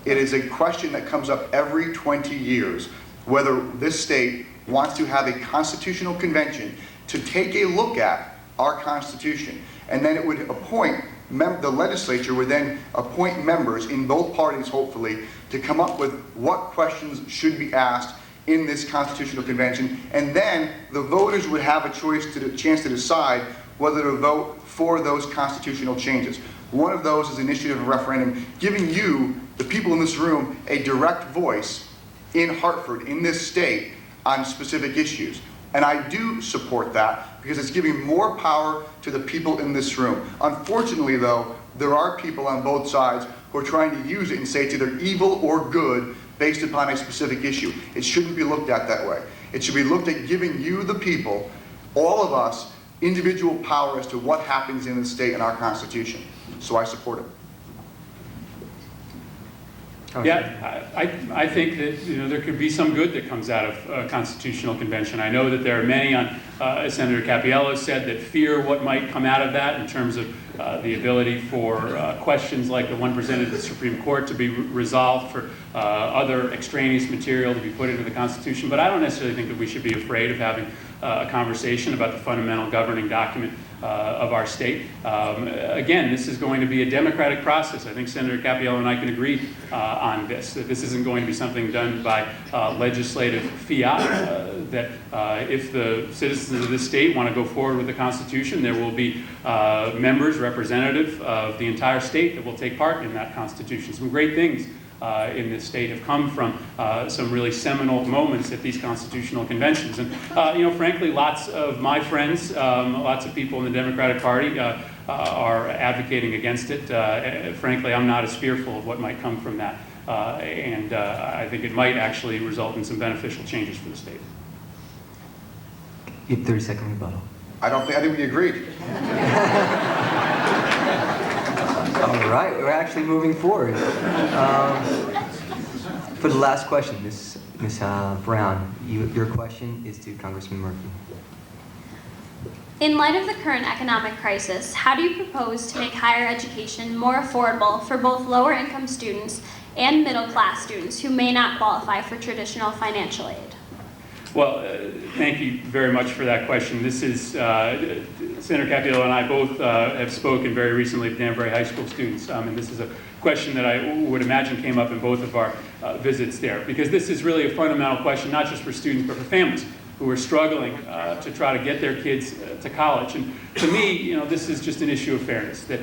It is a question that comes up every 20 years, whether this state wants to have a constitutional convention to take a look at our Constitution. And then it would appoint, the legislature would then appoint members in both parties, hopefully, to come up with what questions should be asked in this constitutional convention, and then the voters would have a chance to decide whether to vote for those constitutional changes. One of those is initiative of referendum, giving you, the people in this room, a direct voice in Hartford, in this state, on specific issues. And I do support that because it's giving more power to the people in this room. Unfortunately, though, there are people on both sides who are trying to use it and say it's either evil or good based upon a specific issue. It shouldn't be looked at that way. It should be looked at giving you, the people, all of us, individual power as to what happens in the state and our Constitution. So I support it. Yeah, I think that there could be some good that comes out of a constitutional convention. I know that there are many, as Senator Cappiello said, that fear what might come out of that in terms of the ability for questions like the one presented to the Supreme Court to be resolved, for other extraneous material to be put into the Constitution. But I don't necessarily think that we should be afraid of having a conversation about the fundamental governing document of our state. Again, this is going to be a democratic process. I think Senator Cappiello and I can agree on this, that this isn't going to be something done by legislative fiat, that if the citizens of this state want to go forward with the Constitution, there will be members, representative of the entire state that will take part in that Constitution. Some great things in this state have come from some really seminal moments at these constitutional conventions. And, frankly, lots of my friends, lots of people in the Democratic Party are advocating against it. Frankly, I'm not as fearful of what might come from that. And I think it might actually result in some beneficial changes for the state. You have 30-second rebuttal. I think we agreed. All right, we're actually moving forward. For the last question, Ms. Brown, your question is to Congressman Murphy. In light of the current economic crisis, how do you propose to make higher education more affordable for both lower-income students and middle-class students who may not qualify for traditional financial aid? Well, thank you very much for that question. This is, Senator Cappiello and I both have spoken very recently to Danbury High School students, and this is a question that I would imagine came up in both of our visits there, because this is really a fundamental question, not just for students, but for families. who are struggling to try to get their kids to college. And to me, this is just an issue of fairness, that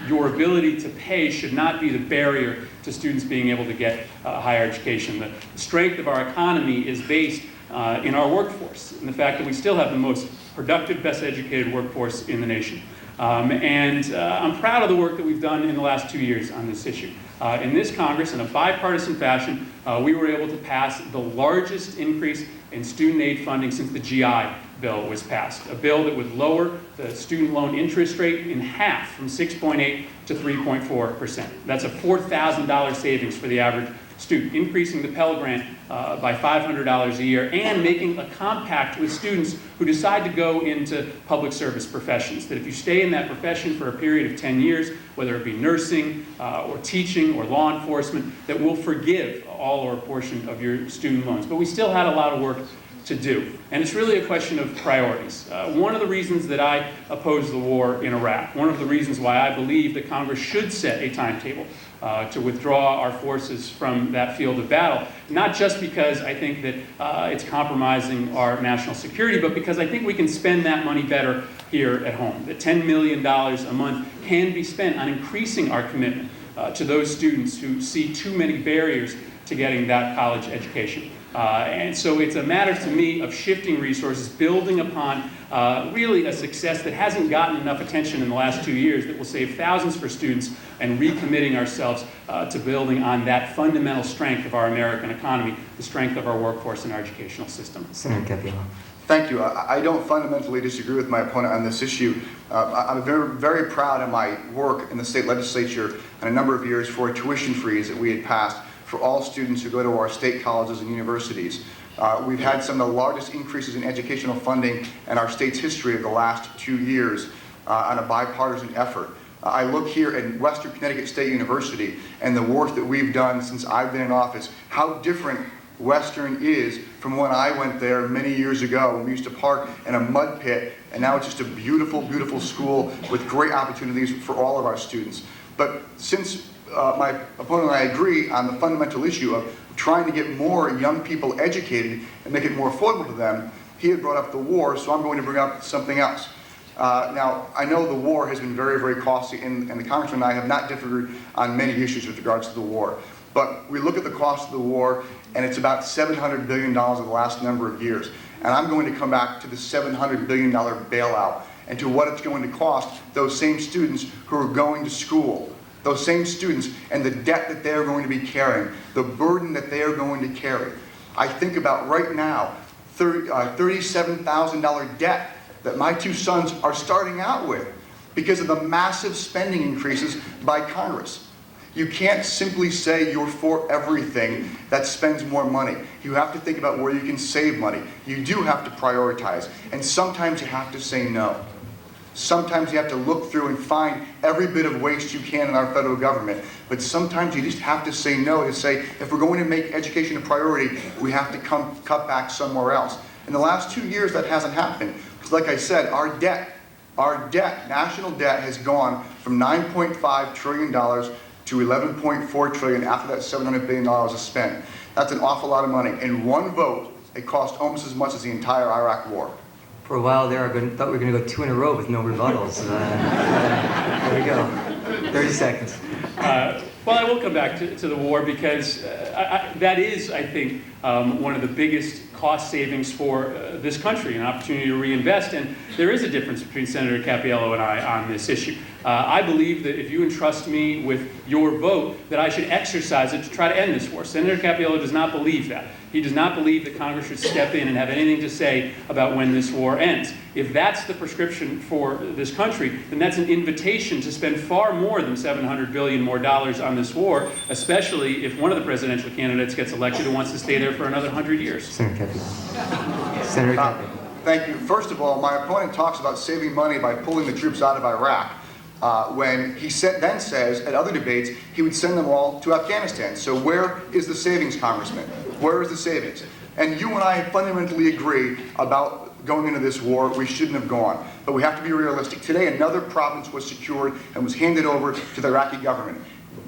your ability to pay should not be the barrier to students being able to get higher education. The strength of our economy is based in our workforce, and the fact that we still have the most productive, best educated workforce in the nation. I'm proud of the work that we've done in the last 2 years on this issue. In this Congress, in a bipartisan fashion, we were able to pass the largest increase in student aid funding since the GI Bill was passed, a bill that would lower the student loan interest rate in half, from 6.8 to 3.4%. That's a $4,000 savings for the average student, increasing the Pell Grant by $500 a year, and making a compact with students who decide to go into public service professions, that if you stay in that profession for a period of 10 years, whether it be nursing or teaching or law enforcement, that we'll forgive all or a portion of your student loans. But we still had a lot of work to do. And it's really a question of priorities. One of the reasons that I oppose the war in Iraq, one of the reasons why I believe that Congress should set a timetable to withdraw our forces from that field of battle, not just because I think that it's compromising our national security, but because I think we can spend that money better here at home. That $10 million a month can be spent on increasing our commitment to those students who see too many barriers to getting that college education. And so it's a matter to me of shifting resources, building upon really a success that hasn't gotten enough attention in the last 2 years, that will save thousands for students, and recommitting ourselves to building on that fundamental strength of our American economy, the strength of our workforce and our educational system. Senator Cappiello. Thank you. I don't fundamentally disagree with my opponent on this issue. I'm very, very proud of my work in the state legislature in a number of years for a tuition freeze that we had passed for all students who go to our state colleges and universities. We've had some of the largest increases in educational funding in our state's history of the last 2 years on a bipartisan effort. I look here at Western Connecticut State University and the work that we've done since I've been in office, how different Western is from when I went there many years ago, when we used to park in a mud pit, and now it's just a beautiful, beautiful school with great opportunities for all of our students. But since my opponent and I agree on the fundamental issue of trying to get more young people educated and make it more affordable to them, he had brought up the war, so I'm going to bring up something else. Now, I know the war has been very, very costly, and the Congressman and I have not differed on many issues with regards to the war. But we look at the cost of the war, and it's about $700 billion in the last number of years. And I'm going to come back to the $700 billion bailout and to what it's going to cost those same students who are going to school, those same students, and the debt that they're going to be carrying, the burden that they are going to carry. I think about right now, $37,000 debt that my two sons are starting out with because of the massive spending increases by Congress. You can't simply say you're for everything that spends more money. You have to think about where you can save money. You do have to prioritize, and sometimes you have to say no. Sometimes you have to look through and find every bit of waste you can in our federal government. But sometimes you just have to say no, to say, if we're going to make education a priority, we have to cut back somewhere else. In the last 2 years, that hasn't happened. Because like I said, our debt, national debt has gone from $9.5 trillion to $11.4 trillion after that $700 billion is spent. That's an awful lot of money. In one vote, it cost almost as much as the entire Iraq war. For a while there, I thought we were going to go 2 in a row with no rebuttals. There we go. 30 seconds. Well, I will come back to the war because that is, I think, one of the biggest cost savings for this country, an opportunity to reinvest. And there is a difference between Senator Cappiello and I on this issue. I believe that if you entrust me with your vote, that I should exercise it to try to end this war. Senator Cappiello does not believe that. He does not believe that Congress should step in and have anything to say about when this war ends. If that's the prescription for this country, then that's an invitation to spend far more than $700 billion more on this war, especially if one of the presidential candidates gets elected and wants to stay there for another 100 years. Senator Cappiello. Senator Cappiello. Thank you. First of all, my opponent talks about saving money by pulling the troops out of Iraq. When he then says at other debates he would send them all to Afghanistan. So where is the savings, Congressman? Where is the savings? And you and I fundamentally agree about going into this war. We shouldn't have gone. But we have to be realistic. Today another province was secured and was handed over to the Iraqi government.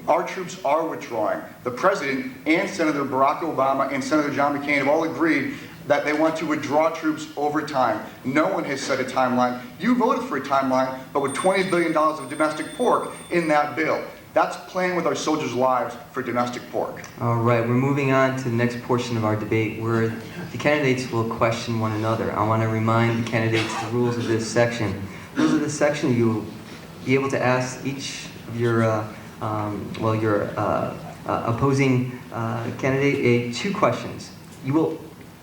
Our troops are withdrawing. The President and Senator Barack Obama and Senator John McCain have all agreed that they want to withdraw troops over time. No one has set a timeline. You voted for a timeline, but with $20 billion of domestic pork in that bill. That's playing with our soldiers' lives for domestic pork. All right, we're moving on to the next portion of our debate where the candidates will question one another. I want to remind the candidates the rules of this section. The rules of this section, you'll be able to ask each of your, opposing candidate two questions. You will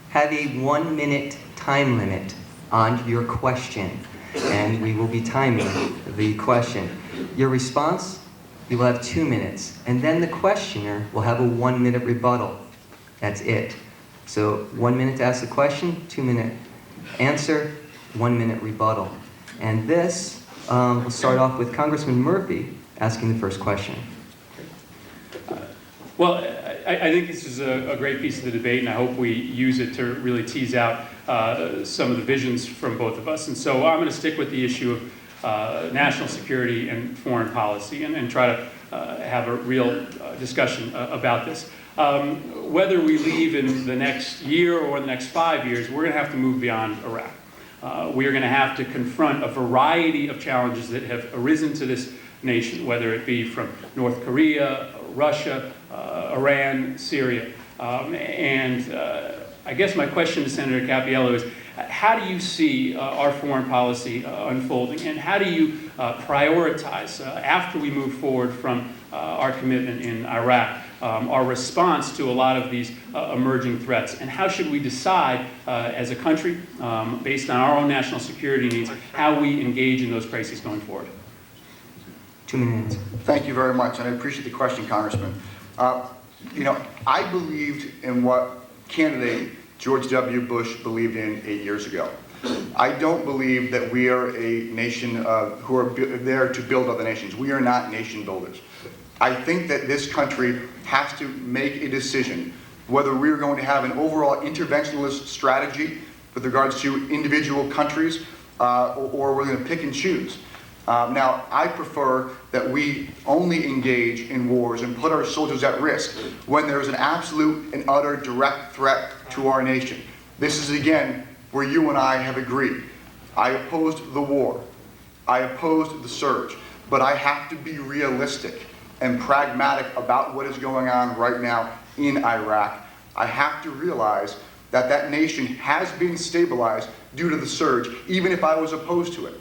have a 1-minute time limit on your question, and we will be timing the question. Your response, you will have 2 minutes, and then the questioner will have a 1-minute rebuttal. That's it. So 1 minute to ask the question, 2-minute answer, 1-minute rebuttal. And this, we'll start off with Congressman Murphy asking the first question. Well, I think this is a great piece of the debate, and I hope we use it to really tease out some of the visions from both of us. And so I'm going to stick with the issue of national security and foreign policy and try to have a real discussion about this. Whether we leave in the next year or the next 5 years, we're going to have to move beyond Iraq. We are going to have to confront a variety of challenges that have arisen to this nation, whether it be from North Korea, Russia, Iran, Syria. I guess my question to Senator Cappiello is, how do you see our foreign policy unfolding, and how do you prioritize, after we move forward from our commitment in Iraq, our response to a lot of these emerging threats, and how should we decide as a country, based on our own national security needs, how we engage in those crises going forward? 2 minutes. Thank you very much, and I appreciate the question, Congressman. I believed in what candidate George W. Bush believed in 8 years ago. I don't believe that we are a nation who are there to build other nations. We are not nation builders. I think that this country has to make a decision whether we're going to have an overall interventionist strategy with regards to individual countries or we're going to pick and choose. Now, I prefer that we only engage in wars and put our soldiers at risk when there is an absolute and utter direct threat to our nation. This is, again, where you and I have agreed. I opposed the war. I opposed the surge. But I have to be realistic and pragmatic about what is going on right now in Iraq. I have to realize that that nation has been stabilized due to the surge, even if I was opposed to it.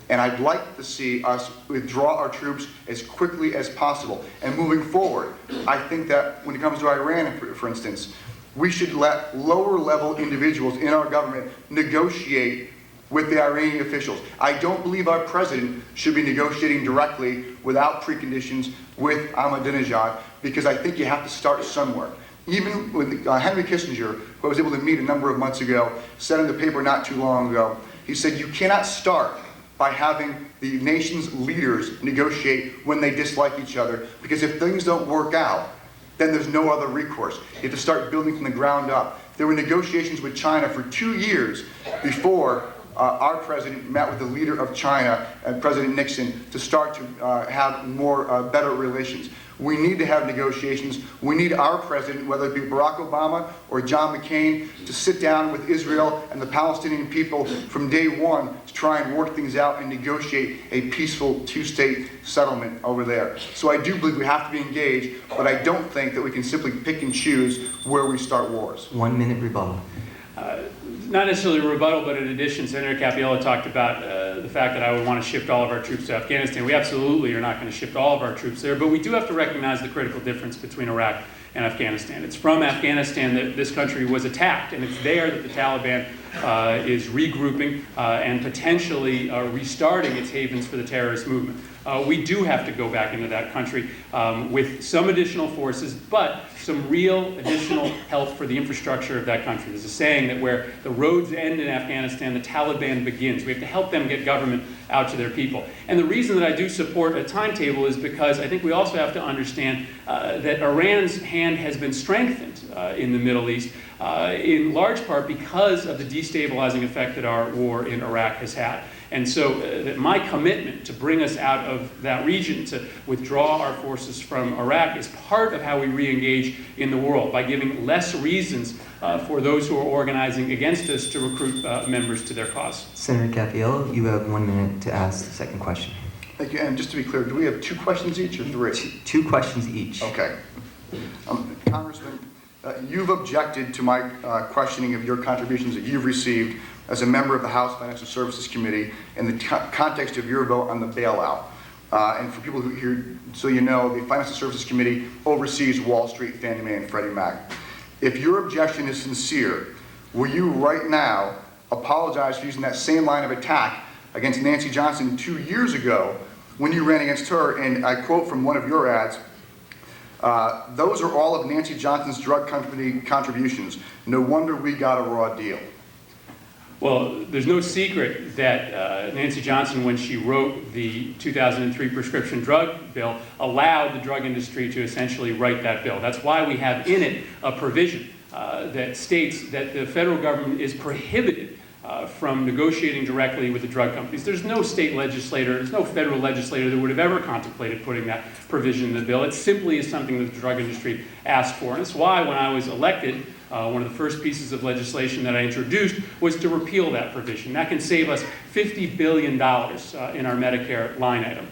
And I'd like to see us withdraw our troops as quickly as possible. And moving forward, I think that when it comes to Iran, for instance, we should let lower level individuals in our government negotiate with the Iranian officials. I don't believe our president should be negotiating directly without preconditions with Ahmadinejad, because I think you have to start somewhere. Even with Henry Kissinger, who I was able to meet a number of months ago, said in the paper not too long ago, he said, you cannot start by having the nation's leaders negotiate when they dislike each other, because if things don't work out, then there's no other recourse. You have to start building from the ground up. There were negotiations with China for 2 years before our president met with the leader of China, President Nixon, to start to have more better relations. We need to have negotiations. We need our president, whether it be Barack Obama or John McCain, to sit down with Israel and the Palestinian people from day one to try and work things out and negotiate a peaceful two-state settlement over there. So I do believe we have to be engaged, but I don't think that we can simply pick and choose where we start wars. 1 minute rebuttal. Not necessarily a rebuttal, but in addition, Senator Cappiello talked about the fact that I would want to shift all of our troops to Afghanistan. We absolutely are not going to shift all of our troops there, but we do have to recognize the critical difference between Iraq and Afghanistan. It's from Afghanistan that this country was attacked, and it's there that the Taliban is regrouping and potentially restarting its havens for the terrorist movement. We do have to go back into that country with some additional forces, but some real additional help for the infrastructure of that country. There's a saying that where the roads end in Afghanistan, the Taliban begins. We have to help them get government out to their people. And the reason that I do support a timetable is because I think we also have to understand that Iran's hand has been strengthened in the Middle East, in large part because of the destabilizing effect that our war in Iraq has had. And so my commitment to bring us out of that region, to withdraw our forces from Iraq, is part of how we re-engage in the world, by giving less reasons for those who are organizing against us to recruit members to their cause. Senator Cappiello, you have 1 minute to ask the second question. Thank you. And just to be clear, do we have 2 questions each or 3? Two questions each. Okay. Congressman, you've objected to my questioning of your contributions that you've received as a member of the House Financial Services Committee in the context of your vote on the bailout. And for people who here, so you know, the Financial Services Committee oversees Wall Street, Fannie Mae, and Freddie Mac. If your objection is sincere, will you right now apologize for using that same line of attack against Nancy Johnson 2 years ago when you ran against her? And I quote from one of your ads, "Those are all of Nancy Johnson's drug company contributions. No wonder we got a raw deal." Well, there's no secret that Nancy Johnson, when she wrote the 2003 prescription drug bill, allowed the drug industry to essentially write that bill. That's why we have in it a provision that states that the federal government is prohibited from negotiating directly with the drug companies. There's no state legislator, there's no federal legislator that would have ever contemplated putting that provision in the bill. It simply is something that the drug industry asked for. And that's why when I was elected, one of the first pieces of legislation that I introduced was to repeal that provision. That can save us $50 billion in our Medicare line item.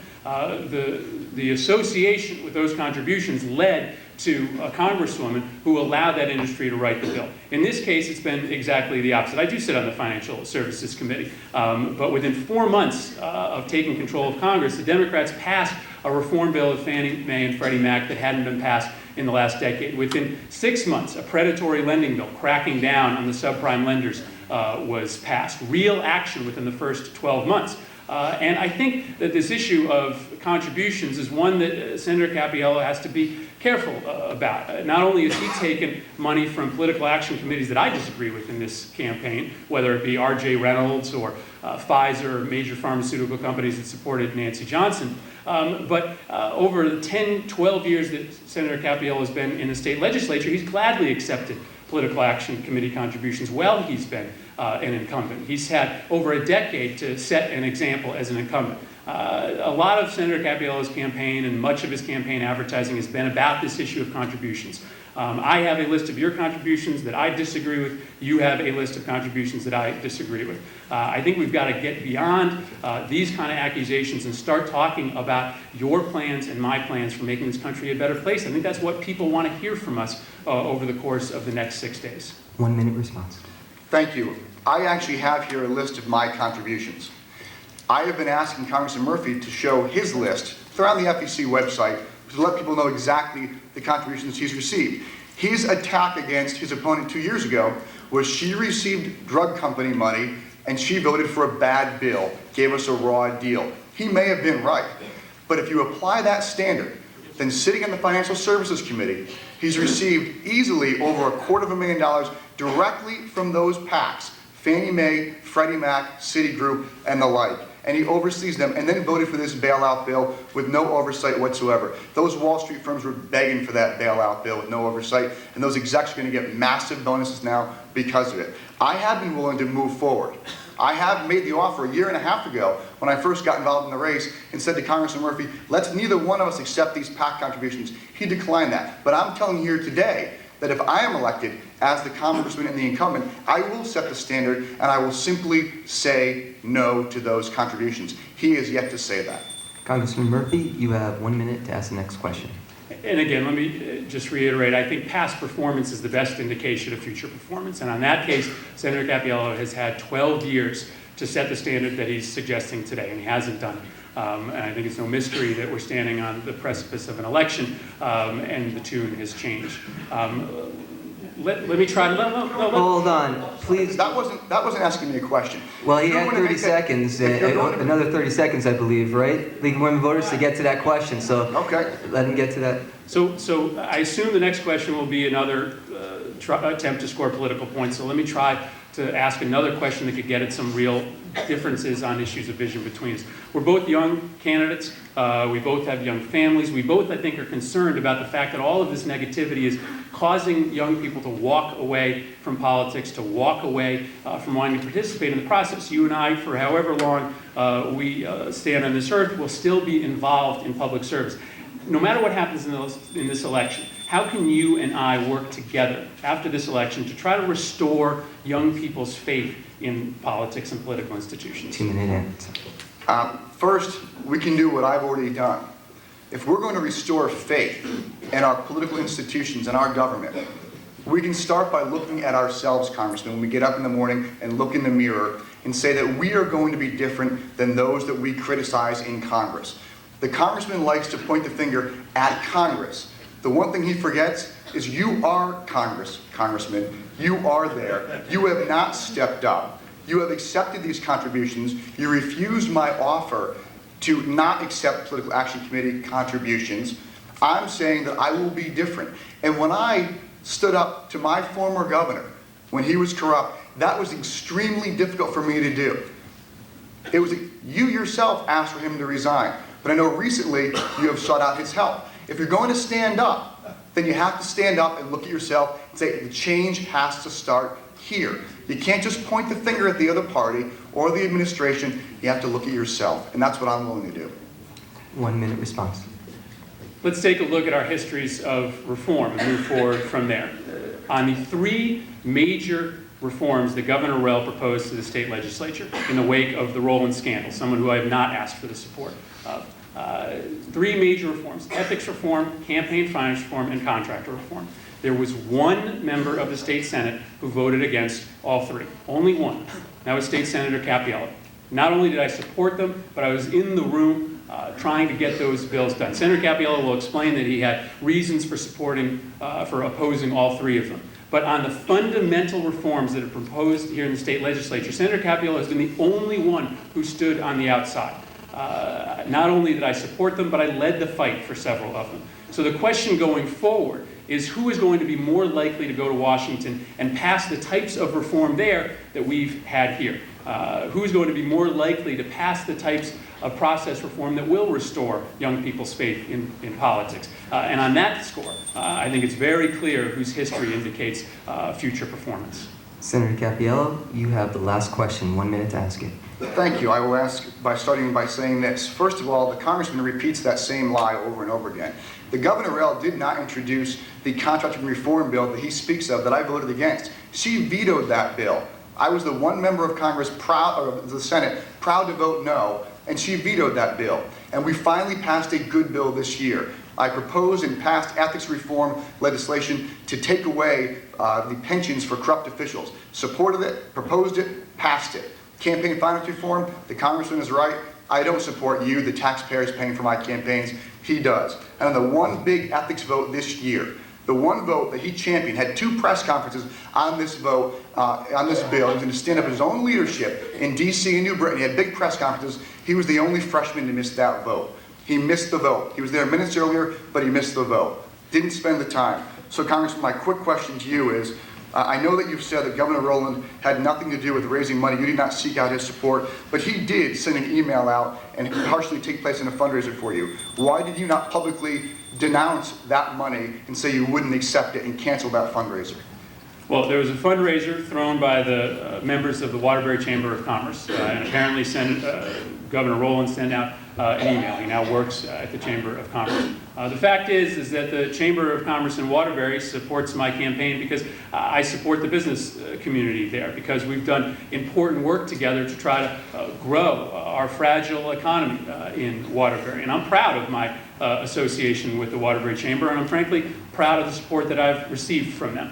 The association with those contributions led to a congresswoman who allowed that industry to write the bill. In this case, it's been exactly the opposite. I do sit on the Financial Services Committee, but within 4 months of taking control of Congress, the Democrats passed a reform bill of Fannie Mae and Freddie Mac that hadn't been passed in the last decade. Within 6 months, a predatory lending bill cracking down on the subprime lenders was passed. Real action within the first 12 months. And I think that this issue of contributions is one that Senator Cappiello has to be careful about. Not only has he taken money from political action committees that I disagree with in this campaign, whether it be R.J. Reynolds or Pfizer or major pharmaceutical companies that supported Nancy Johnson, but over the 10, 12 years that Senator Cappiello has been in the state legislature, he's gladly accepted political action committee contributions while he's been an incumbent. He's had over a decade to set an example as an incumbent. A lot of Senator Cappiello's campaign and much of his campaign advertising has been about this issue of contributions. I have a list of your contributions that I disagree with. You have a list of contributions that I disagree with. I think we've got to get beyond these kind of accusations and start talking about your plans and my plans for making this country a better place. I think that's what people want to hear from us over the course of the next 6 days. 1 minute response. Thank you. I actually have here a list of my contributions. I have been asking Congressman Murphy to show his list. They're on the FEC website to let people know exactly the contributions he's received. His attack against his opponent 2 years ago was she received drug company money and she voted for a bad bill, gave us a raw deal. He may have been right, but if you apply that standard, then sitting in the Financial Services Committee, he's received easily over $250,000 directly from those PACs, Fannie Mae, Freddie Mac, Citigroup, and the like. And he oversees them and then voted for this bailout bill with no oversight whatsoever. Those Wall Street firms were begging for that bailout bill with no oversight, and those execs are going to get massive bonuses now because of it. I have been willing to move forward. I have made the offer 1.5 years ago when I first got involved in the race and said to Congressman Murphy, let's neither one of us accept these PAC contributions. He declined that. But I'm telling you here today that if I am elected as the congressman and the incumbent, I will set the standard and I will simply say no to those contributions. He has yet to say that. Congressman Murphy, you have 1 minute to ask the next question. And again, let me just reiterate, I think past performance is the best indication of future performance. And on that case, Senator Cappiello has had 12 years to set the standard that he's suggesting today, and he hasn't done it. And I think it's no mystery that we're standing on the precipice of an election, and the tune has changed. Let me try. Hold on, please. That wasn't asking me a question. Well, he had 30 seconds, another 30 seconds, I believe, right? League of Women Voters to get to that question, so okay. Let him get to that. So I assume the next question will be another attempt to score political points. So let me try to ask another question that could get at some real differences on issues of vision between us. We're both young candidates. We both have young families. We both, I think, are concerned about the fact that all of this negativity is causing young people to walk away from politics, to walk away from wanting to participate in the process. You and I, for however long we stand on this earth, will still be involved in public service. No matter what happens in this election, how can you and I work together after this election to try to restore young people's faith in politics and political institutions? 2-minute answer. First, we can do what I've already done. If we're going to restore faith in our political institutions and our government, we can start by looking at ourselves, Congressman, when we get up in the morning and look in the mirror and say that we are going to be different than those that we criticize in Congress. The congressman likes to point the finger at Congress. The one thing he forgets is you are Congressman. You are there. You have not stepped up. You have accepted these contributions. You refused my offer to not accept Political Action Committee contributions. I'm saying that I will be different. And when I stood up to my former governor, when he was corrupt, that was extremely difficult for me to do. It was, you yourself asked for him to resign. But I know recently you have sought out his help. If you're going to stand up, then you have to stand up and look at yourself and say the change has to start here. You can't just point the finger at the other party or the administration. You have to look at yourself, and that's what I'm willing to do. 1-minute response. Let's take a look at our histories of reform and move forward from there. On the 3 major reforms that Governor Rell proposed to the state legislature in the wake of the Rowland scandal, someone who I have not asked for the support of. 3 major reforms: ethics reform, campaign finance reform, and contractor reform. There was one member of the state Senate who voted against all 3. Only one. That was State Senator Cappiello. Not only did I support them, but I was in the room trying to get those bills done. Senator Cappiello will explain that he had reasons for opposing all 3 of them. But on the fundamental reforms that are proposed here in the state legislature, Senator Cappiello has been the only one who stood on the outside. Not only did I support them, but I led the fight for several of them. So the question going forward is who is going to be more likely to go to Washington and pass the types of reform there that we've had here? Who's going to be more likely to pass the types of process reform that will restore young people's faith in politics? And on that score, I think it's very clear whose history indicates future performance. Senator Cappiello, you have the last question. 1 minute to ask it. Thank you. I will ask by starting by saying this. First of all, the congressman repeats that same lie over and over again. The Governor Rell did not introduce the contracting reform bill that he speaks of that I voted against. She vetoed that bill. I was the one member of Congress, the Senate, proud to vote no, and she vetoed that bill. And we finally passed a good bill this year. I proposed and passed ethics reform legislation to take away the pensions for corrupt officials. Supported it, proposed it, passed it. Campaign finance reform, the congressman is right. I don't support you, the taxpayers paying for my campaigns. He does. And on the one big ethics vote this year, the one vote that he championed, had 2 press conferences on this vote, on this bill. He was going to stand up his own leadership in D.C. and New Britain. He had big press conferences. He was the only freshman to miss that vote. He missed the vote. He was there minutes earlier, but he missed the vote. Didn't spend the time. So, Congressman, my quick question to you is, I know that you've said that Governor Rowland had nothing to do with raising money. You did not seek out his support, but he did send an email out and partially take place in a fundraiser for you. Why did you not publicly denounce that money and say you wouldn't accept it and cancel that fundraiser? Well, there was a fundraiser thrown by the members of the Waterbury Chamber of Commerce, and apparently Governor Rowland sent out an email. He now works at the Chamber of Commerce. The fact is that the Chamber of Commerce in Waterbury supports my campaign because I support the business community there, because we've done important work together to try to grow our fragile economy in Waterbury. And I'm proud of my association with the Waterbury Chamber, and I'm frankly proud of the support that I've received from them.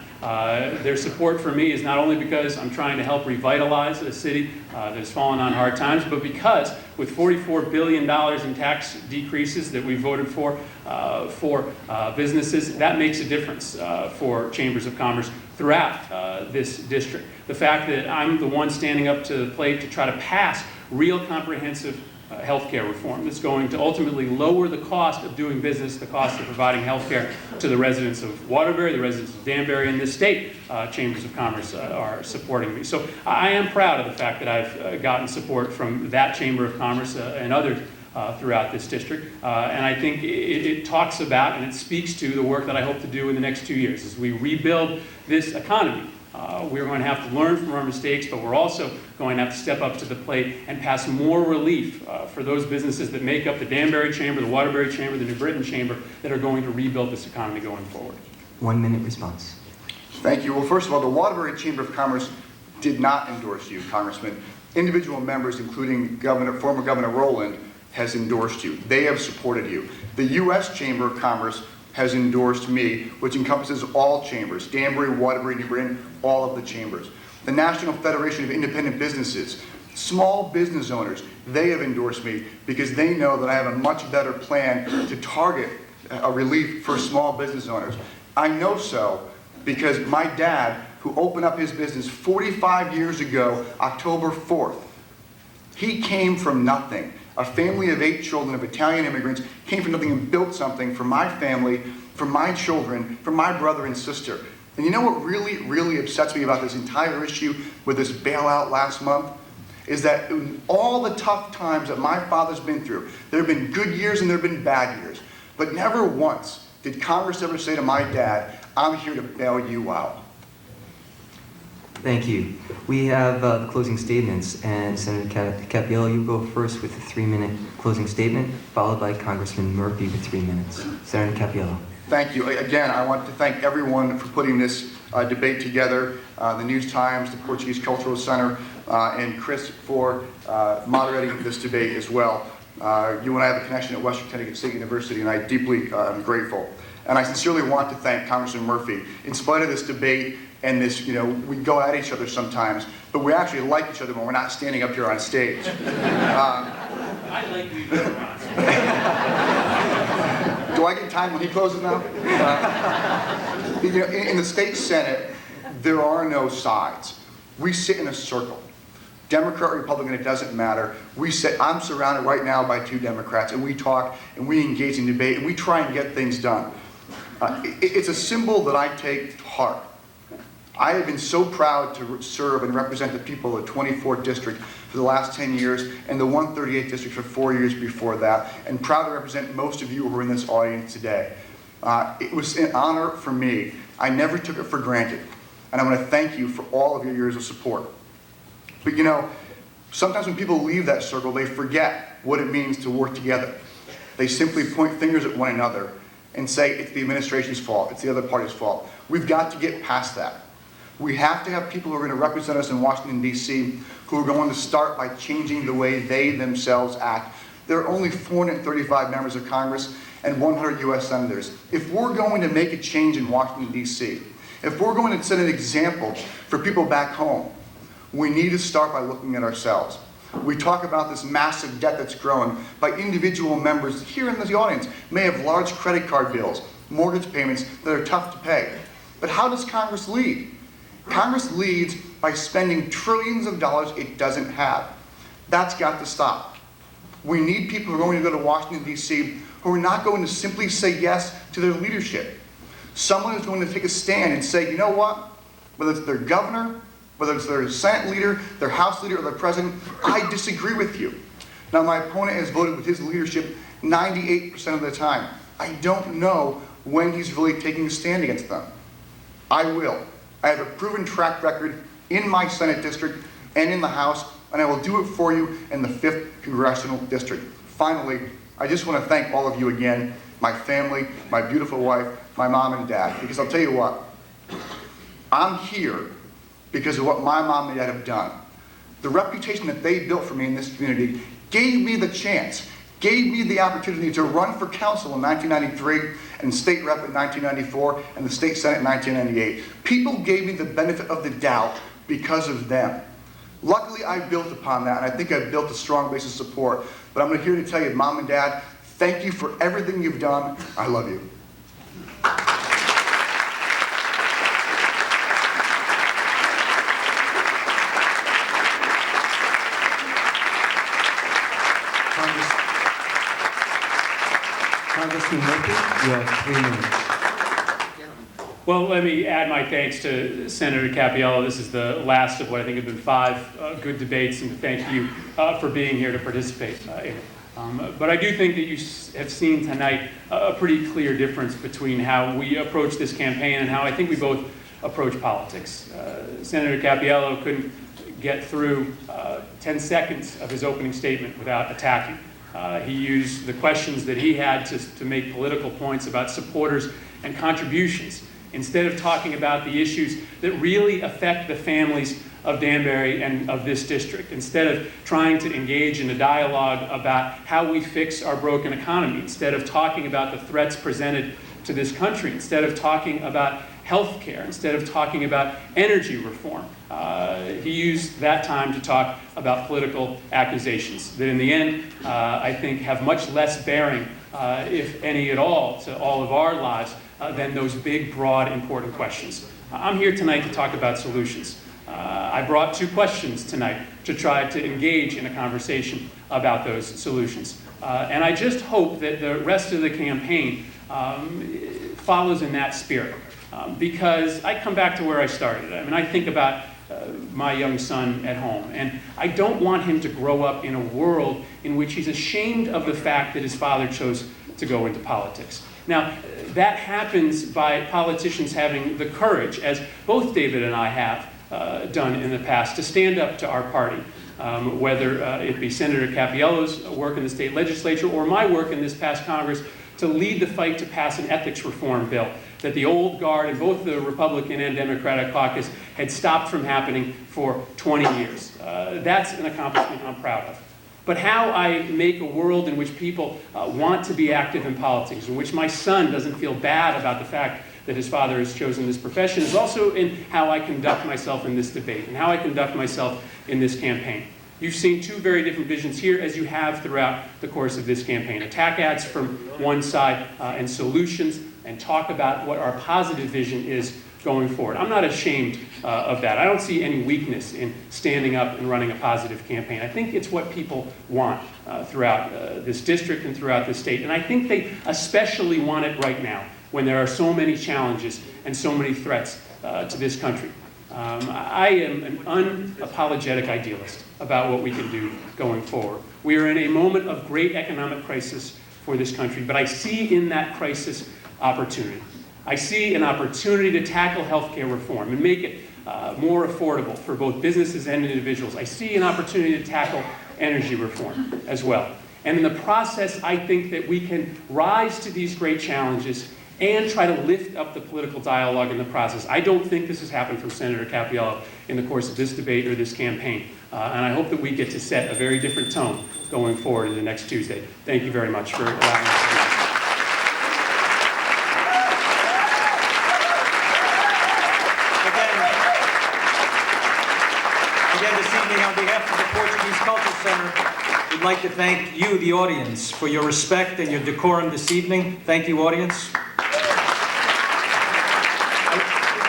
Their support for me is not only because I'm trying to help revitalize a city that has fallen on hard times, but because with $44 billion in tax decreases that we voted for businesses, that makes a difference for chambers of commerce throughout this district. The fact that I'm the one standing up to the plate to try to pass real comprehensive healthcare reform that's going to ultimately lower the cost of doing business, the cost of providing healthcare to the residents of Waterbury, the residents of Danbury, and the state chambers of commerce are supporting me. So I am proud of the fact that I've gotten support from that chamber of commerce and others throughout this district. And I think it talks about and it speaks to the work that I hope to do in the next 2 years as we rebuild this economy. We're going to have to learn from our mistakes, but we're also going to have to step up to the plate and pass more relief for those businesses that make up the Danbury Chamber, the Waterbury Chamber, the New Britain Chamber that are going to rebuild this economy going forward. 1 minute response. Thank you. Well, first of all, the Waterbury Chamber of Commerce did not endorse you, Congressman. Individual members, including former Governor Rowland, has endorsed you. They have supported you. The U.S. Chamber of Commerce has endorsed me, which encompasses all chambers, Danbury, Waterbury, New Britain, all of the chambers. The National Federation of Independent Businesses, small business owners, they have endorsed me because they know that I have a much better plan to target a relief for small business owners. I know so because my dad, who opened up his business 45 years ago, October 4th, he came from nothing. A family of 8 children of Italian immigrants came from nothing and built something for my family, for my children, for my brother and sister. And you know what really, really upsets me about this entire issue with this bailout last month? Is that in all the tough times that my father's been through, there have been good years and there have been bad years. But never once did Congress ever say to my dad, I'm here to bail you out. Thank you. We have the closing statements, and Senator Cappiello, you go first with a 3-minute closing statement, followed by Congressman Murphy with 3 minutes. Senator Cappiello. Thank you. Again, I want to thank everyone for putting this debate together, the News Times, the Portuguese Cultural Center, and Chris for moderating this debate as well. You and I have a connection at Western Connecticut State University, and I deeply am grateful. And I sincerely want to thank Congressman Murphy. In spite of this debate and this, we go at each other sometimes, but we actually like each other when we're not standing up here on stage. I like you better on. Do I get time when he closes now? In the state Senate, there are no sides. We sit in a circle. Democrat, Republican, it doesn't matter. I'm surrounded right now by 2 Democrats, and we talk, and we engage in debate, and we try and get things done. It's a symbol that I take to heart. I have been so proud to serve and represent the people of the 24th District for the last 10 years and the 138th District for 4 years before that, and proud to represent most of you who are in this audience today. It was an honor for me. I never took it for granted, and I want to thank you for all of your years of support. But sometimes when people leave that circle, they forget what it means to work together. They simply point fingers at one another and say it's the administration's fault, it's the other party's fault. We've got to get past that. We have to have people who are going to represent us in Washington, D.C., who are going to start by changing the way they themselves act. There are only 435 members of Congress and 100 U.S. senators. If we're going to make a change in Washington, D.C., if we're going to set an example for people back home, we need to start by looking at ourselves. We talk about this massive debt that's growing by individual members here in the audience may have large credit card bills, mortgage payments that are tough to pay. But how does Congress lead? Congress leads by spending trillions of dollars it doesn't have. That's got to stop. We need people who are going to go to Washington, D.C., who are not going to simply say yes to their leadership. Someone is going to take a stand and say, you know what? Whether it's their governor, whether it's their Senate leader, their House leader, or their president, I disagree with you. Now, my opponent has voted with his leadership 98% of the time. I don't know when he's really taking a stand against them. I will. I have a proven track record in my Senate district and in the House, and I will do it for you in the 5th Congressional District. Finally, I just want to thank all of you again, my family, my beautiful wife, my mom and dad, because I'll tell you what, I'm here because of what my mom and dad have done. The reputation that they built for me in this community gave me the chance, gave me the opportunity to run for council in 1993 and state rep in 1994 and the state senate in 1998. People gave me the benefit of the doubt because of them. Luckily, I built upon that, and I think I've built a strong base of support. But I'm here to tell you, Mom and Dad, thank you for everything you've done. I love you. Congressman Murphy, you have 3 minutes. Well, let me add my thanks to Senator Cappiello. This is the last of what I think have been 5 good debates, and to thank you for being here to participate in it. But I do think that you have seen tonight a pretty clear difference between how we approach this campaign and how I think we both approach politics. Senator Cappiello couldn't get through 10 seconds of his opening statement without attacking. He used the questions that he had to make political points about supporters and contributions, instead of talking about the issues that really affect the families of Danbury and of this district, instead of trying to engage in a dialogue about how we fix our broken economy, instead of talking about the threats presented to this country, instead of talking about health care, instead of talking about energy reform. He used that time to talk about political accusations that in the end, I think have much less bearing, if any at all, to all of our lives than those big, broad, important questions. I'm here tonight to talk about solutions. I brought 2 questions tonight to try to engage in a conversation about those solutions. And I just hope that the rest of the campaign follows in that spirit. Because I come back to where I started. I mean, I think about my young son at home, and I don't want him to grow up in a world in which he's ashamed of the fact that his father chose to go into politics. Now, that happens by politicians having the courage, as both David and I have done in the past, to stand up to our party, whether it be Senator Cappiello's work in the state legislature or my work in this past Congress to lead the fight to pass an ethics reform bill that the old guard in both the Republican and Democratic caucus had stopped from happening for 20 years. That's an accomplishment I'm proud of. But how I make a world in which people want to be active in politics, in which my son doesn't feel bad about the fact that his father has chosen this profession, is also in how I conduct myself in this debate and how I conduct myself in this campaign. You've seen 2 very different visions here, as you have throughout the course of this campaign. Attack ads from one side and solutions, and talk about what our positive vision is going forward. I'm not ashamed of that. I don't see any weakness in standing up and running a positive campaign. I think it's what people want throughout this district and throughout the state. And I think they especially want it right now, when there are so many challenges and so many threats to this country. I am an unapologetic idealist about what we can do going forward. We are in a moment of great economic crisis for this country, but I see in that crisis opportunity. I see an opportunity to tackle healthcare reform and make it more affordable for both businesses and individuals. I see an opportunity to tackle energy reform as well. And in the process, I think that we can rise to these great challenges and try to lift up the political dialogue in the process. I don't think this has happened from Senator Cappiello in the course of this debate or this campaign. And I hope that we get to set a very different tone going forward in the next Tuesday. Thank you very much for allowing us to do that. Again, this evening, on behalf of the Portuguese Cultural Center, we'd like to thank you, the audience, for your respect and your decorum this evening. Thank you, audience.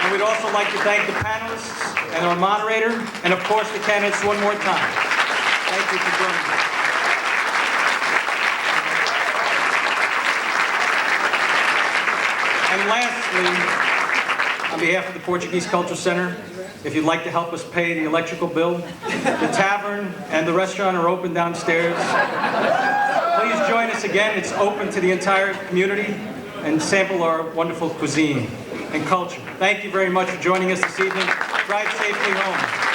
And we'd also like to thank the panelists and our moderator, and of course the candidates one more time. Thank you for joining us. And lastly, on behalf of the Portuguese Cultural Center, if you'd like to help us pay the electrical bill, the tavern and the restaurant are open downstairs. Please join us again. It's open to the entire community, and sample our wonderful cuisine and culture. Thank you very much for joining us this evening. Drive safely home.